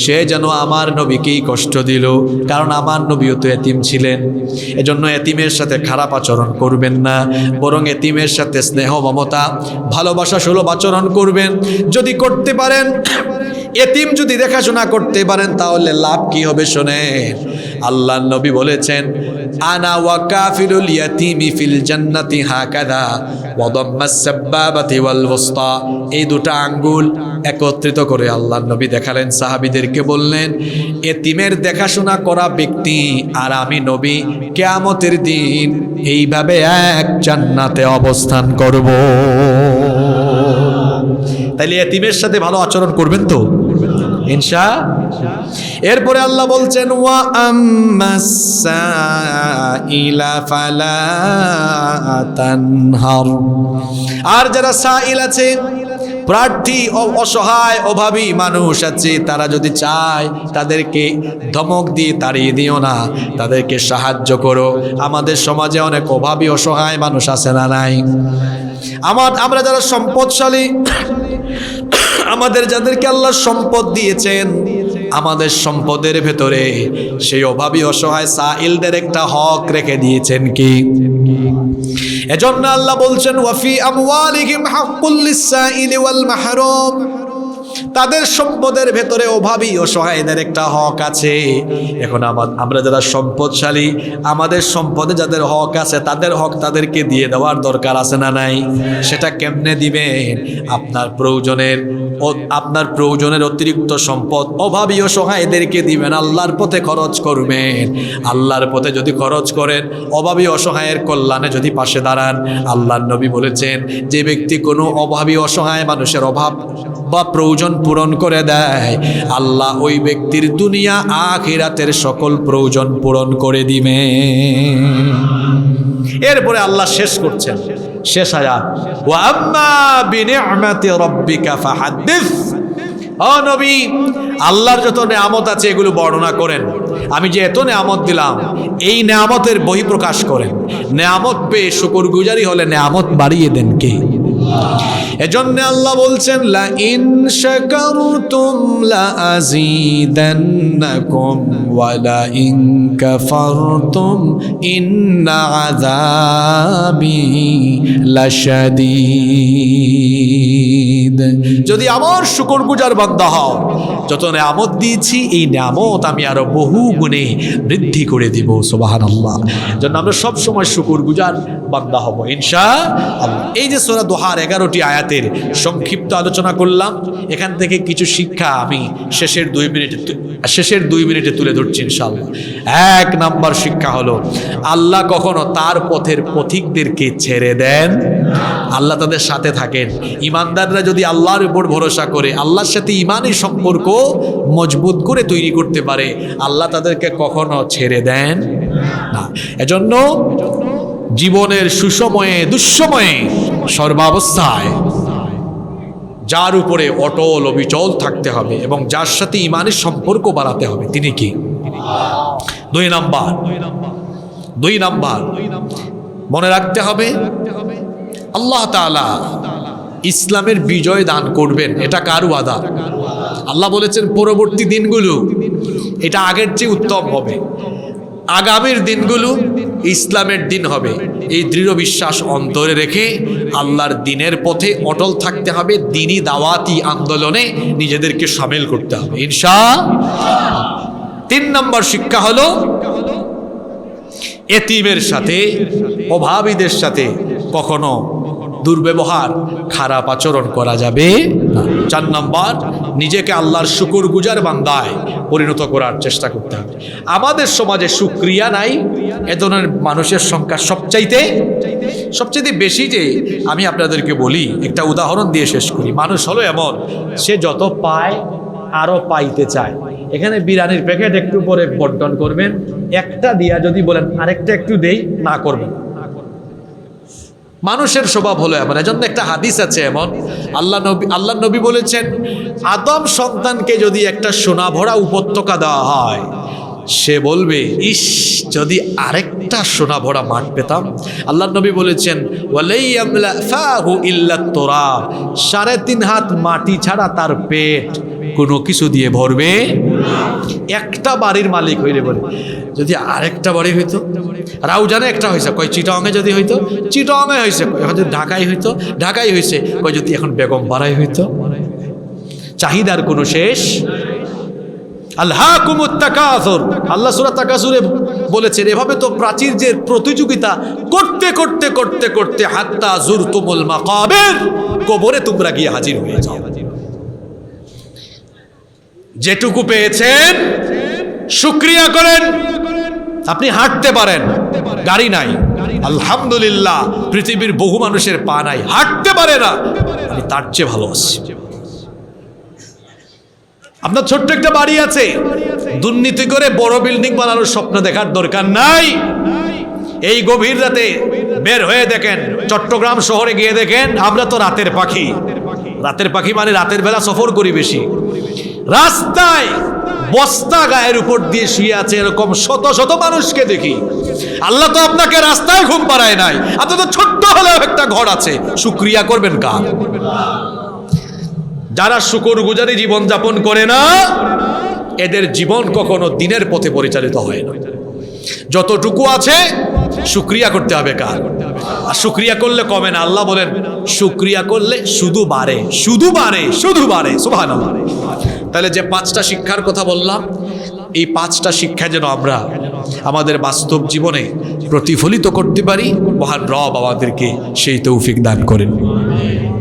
সে যেন আমার নবীকেই কষ্ট দিল, কারণ আমার নবীও তো এতিম ছিলেন। এজন্য এতিমের সাথে খারাপ আচরণ করবেন না, বরং এতিমের সাথে স্নেহ, মমতা, ভালোবাসা সুলভ আচরণ করবেন। যদি করতে পারেন, এতিম যদি দেখাশোনা করতে পারেন, তাহলে লাভ কি হবে শোনেন। আল্লাহর নবী বলেছেন, আনা ওয়া কাফিলুল ইয়াতীমি ফিল জান্নাতি হাকাদা ওয়া দাম্মাস সাব্বাবাতি ওয়াল ওয়াসতা। এই দুটো আঙ্গুল একত্রিত করে আল্লাহর নবী দেখালেন, সাহাবীদেরকে বললেন, এতিমের দেখাশোনা করা ব্যক্তি আর আমি নবী কিয়ামতের দিন এইভাবে এক জান্নাতে অবস্থান করব। তাইলে এতিমের সাথে ভালো আচরণ করবেন তো ইনশাআল্লাহ। এরপরে আল্লাহ বলছেন, ওয়া আম্মাস সাইলা ফালা তানহার। আর যারা সাইল আছে, প্রার্থী, অসহায়, অভাবী মানুষ আছে, তারা যদি চায় তাদেরকে ধমক দিয়ে তাড়িয়ে দিও না, তাদেরকে সাহায্য করো। আমাদের সমাজে অনেক অভাবী, অসহায় মানুষ আছে না নাই? আমরা যারা সম্পদশালী, আমাদের যাদেরকে আল্লাহ সম্পদ দিয়েছেন, আমাদের সম্পদের ভেতরে সেই অভাবী, অসহায় সাইলদের একটা হক রেখে দিয়েছেন কি? এজন্য আল্লাহ বলছেন, ওয়াফি আমওয়ালিহিম হাক্কুল লিস-সাইলি ওয়াল মাহরুম। তাদের সম্পদের ভেতরে অভাবী, অসহায়দের একটা হক আছে। এখন আমরা যারা সম্পদশালী, আমাদের সম্পদে যাদের হক আছে, তাদের হক তাদেরকে দিয়ে দেওয়ার দরকার আছে না নাই? সেটা কেমনে দিবেন? আপনার প্রয়োজনের অতিরিক্ত সম্পদ অভাবী, অসহায়দেরকে দিবেন, আল্লাহর পথে খরচ করবেন। আল্লাহর পথে যদি খরচ করেন, অভাবী, অসহায়ের কল্যাণে যদি পাশে দাঁড়ান, আল্লাহর নবী বলেছেন, যে ব্যক্তি কোনো অভাবী, অসহায় মানুষের অভাব বা প্রয়োজন পূরণ করে দেয়, আল্লাহ ওই ব্যক্তির দুনিয়া আখিরাতের সকল প্রয়োজন পূরণ করে দিবে। এরপরে আল্লাহ শেষ করছেন, শেষ আয়াত, ওয়া আম্মা বিনি'মাতি রাব্বিকা ফাহাদ্দিস। ও নবী, আল্লাহর যত নেয়ামত আছে এগুলো বর্ণনা করেন। আমি যে এত নেয়ামত দিলাম, এই নেয়ামতের বহিঃপ্রকাশ করেন। নেয়ামত পেয়ে শুকরগুজারি হলে নেয়ামত বাড়িয়ে দেন কে? এজন্য আল্লাহ বলছেন, লা ইন শাকারতুম লা আযীদান্নাকুম ওয়া লা ইন কাফারতুম ইন্না আযাবি লাশাদীদ। যদি আমার শুকরগুজার বান্দা হও, যত নেয়ামত দিয়েছি এই নেয়ামত আমি আরো বহু গুণে বৃদ্ধি করে দিব। সুবহানাল্লাহ। জন্য আমরা সব সময় শুকরগুজার বান্দা হব ইনশাআল্লাহ। এই যে সূরা দোহা সুরার 11টি আয়াতের সংক্ষিপ্ত আলোচনা করলাম। এখান থেকে কিছু শিক্ষা আমি শেষের 2 মিনিটে তুলে ধরছি ইনশাআল্লাহ। 1 নাম্বার শিক্ষা হলো, আল্লাহ কখনো তার পথের পথিকদেরকে ছেড়ে দেন, আল্লাহ তাদের সাথে থাকেন। ইমানদাররা যদি আল্লাহর উপর ভরসা করে, আল্লাহর সাথে ইমানের সম্পর্ক মজবুত করে তৈরি করতে পারে, আল্লাহ তাদেরকে কখনো ছেড়ে দেন না। এজন্য জীবনের সুসময়ে দুঃসময়ে সর্বাবস্থায় যার উপরে অটল অবিচল থাকতে হবে এবং যার সাথে ইমানের সম্পর্ক বাড়াতে হবে, তিনি কি? 2 নাম্বার মনে রাখতে হবে, আল্লাহ তাআলা ইসলামের বিজয় দান করবেন। এটা কার ওয়াদা? আল্লাহ বলেছেন পরবর্তী দিনগুলো এটা আগের চেয়ে উত্তম হবে, আগামীর দিনগুলো ইসলামের দিন হবে। এই দৃঢ় বিশ্বাস অন্তরে রেখে আল্লাহর দিনের পথে অটল থাকতে হবে, দ্বীনি দাওয়াতি আন্দোলনে নিজেদেরকে শামিল করতে হবে ইনশাআল্লাহ। 3 নম্বর শিক্ষা হলো, এতিমের সাথে, অভাবীদের সাথে কখনো দুর্ব্যবহার, খারাপ আচরণ করা যাবে না। 4 নম্বর, নিজেকে আল্লাহর শুকরগুজার বান্দায় পরিণত করার চেষ্টা করতে হবে। আমাদের সমাজে শুকরিয়া নাই, এ ধরনের মানুষের সংখ্যা সবচাইতে বেশি। যে আমি আপনাদেরকে বলি, একটা উদাহরণ দিয়ে শেষ করি। মানুষ হলো এমন, সে যত পায় আরো পাইতে চায়। এখানে বিরিয়ানির প্যাকেট একটু পরে বন্টন করবেন, একটা দিয়া যদি বলেন আরেকটা একটু দেই, না করবেন। মানুষের স্বভাব হলো এমন। এজন্য একটা হাদিস আছে এমন, আল্লাহ নবী বলেছেন, আদম সন্তানকে যদি একটা সোনা ভরা উপত্যকা দেওয়া হয়, সে বলবে, ইস, যদি আরেকটা সোনা ভরা মাঠ পেতাম। আল্লাহ নবী বলেছেন, ওয়ালাই আমলা ফাহু ইল্লা তুরাব, 3.5 হাত মাটি ছাড়া তার পেট কোনো কিছু দিয়ে ভরবে। একটা বাড়ির মালিক হইলে বলে, যদি আরেকটা বাড়ি হইতো, রাউজানে একটা হয়েছে, কয় চিটাংয়ে যদি হইতো, চিটাংয়ে হয়েছে, এখন যদি ঢাকায় হইতো, ঢাকায় হয়েছে, কয় যদি এখন বেগম বাড়াই হইতো। চাহিদার কোনো শেষ। আলহাকুমুত তাকাসুর, আল্লাহ সূরা তাকাসুরে বলেছেন, এভাবে তো প্রাচীরের প্রতিযোগিতা করতে করতে করতে করতে হাত্তা জুরতুমুল মাকাবির, কবরে তোমরা গিয়ে হাজির হয়ে যাও। যেটুকু পেয়েছেন শুকরিয়া করেন। আপনি হাঁটতে পারেন, গাড়ি নাই, আলহামদুলিল্লাহ। পৃথিবীর বহু মানুষের পা নাই, হাঁটতে পারে না, আমি তার চেয়ে ভালো আছি। আপনার ছোট্ট একটা বাড়ি আছে, দুর্নীতি করে বড় বিল্ডিং বানানোর স্বপ্ন দেখার দরকার নাই। এই গভীর রাতে বের হয়ে দেখেন, চট্টগ্রাম শহরে গিয়ে দেখেন, আমরা তো রাতের পাখি। রাতের পাখি মানে রাতের বেলা সফর করি বেশি। রাস্তায় বস্তা গায়ের উপর দিয়ে শুয়ে আছে এরকম শত শত মানুষকে দেখি। আল্লাহ তো আপনাকে রাস্তায় ঘুম পাড়ায় নাই, আপনার তো ছোট্ট হলেও একটা ঘর আছে। শুকরিয়া করবেন কার? যারা শুকরগুজারি জীবন যাপন করে না, এদের জীবন কখনো দিনের পথে পরিচালিত হয় না। যতটুকু আছে শুকরিয়া করতে হবে কার? আর শুকরিয়া করলে কমে না। আল্লাহ বলেন, শুকরিয়া করলে শুধু বাড়ে, শুধু বাড়ে, শুধু বাড়ে। সুবহানাল্লাহ। তাহলে যে 5টা শিক্ষার কথা বললাম, এই 5টা শিক্ষা যেন আমরা আমাদের বাস্তব জীবনে প্রতিফলিত করতে পারি, মহান রব আমাদেরকে সেই তৌফিক দান করেন।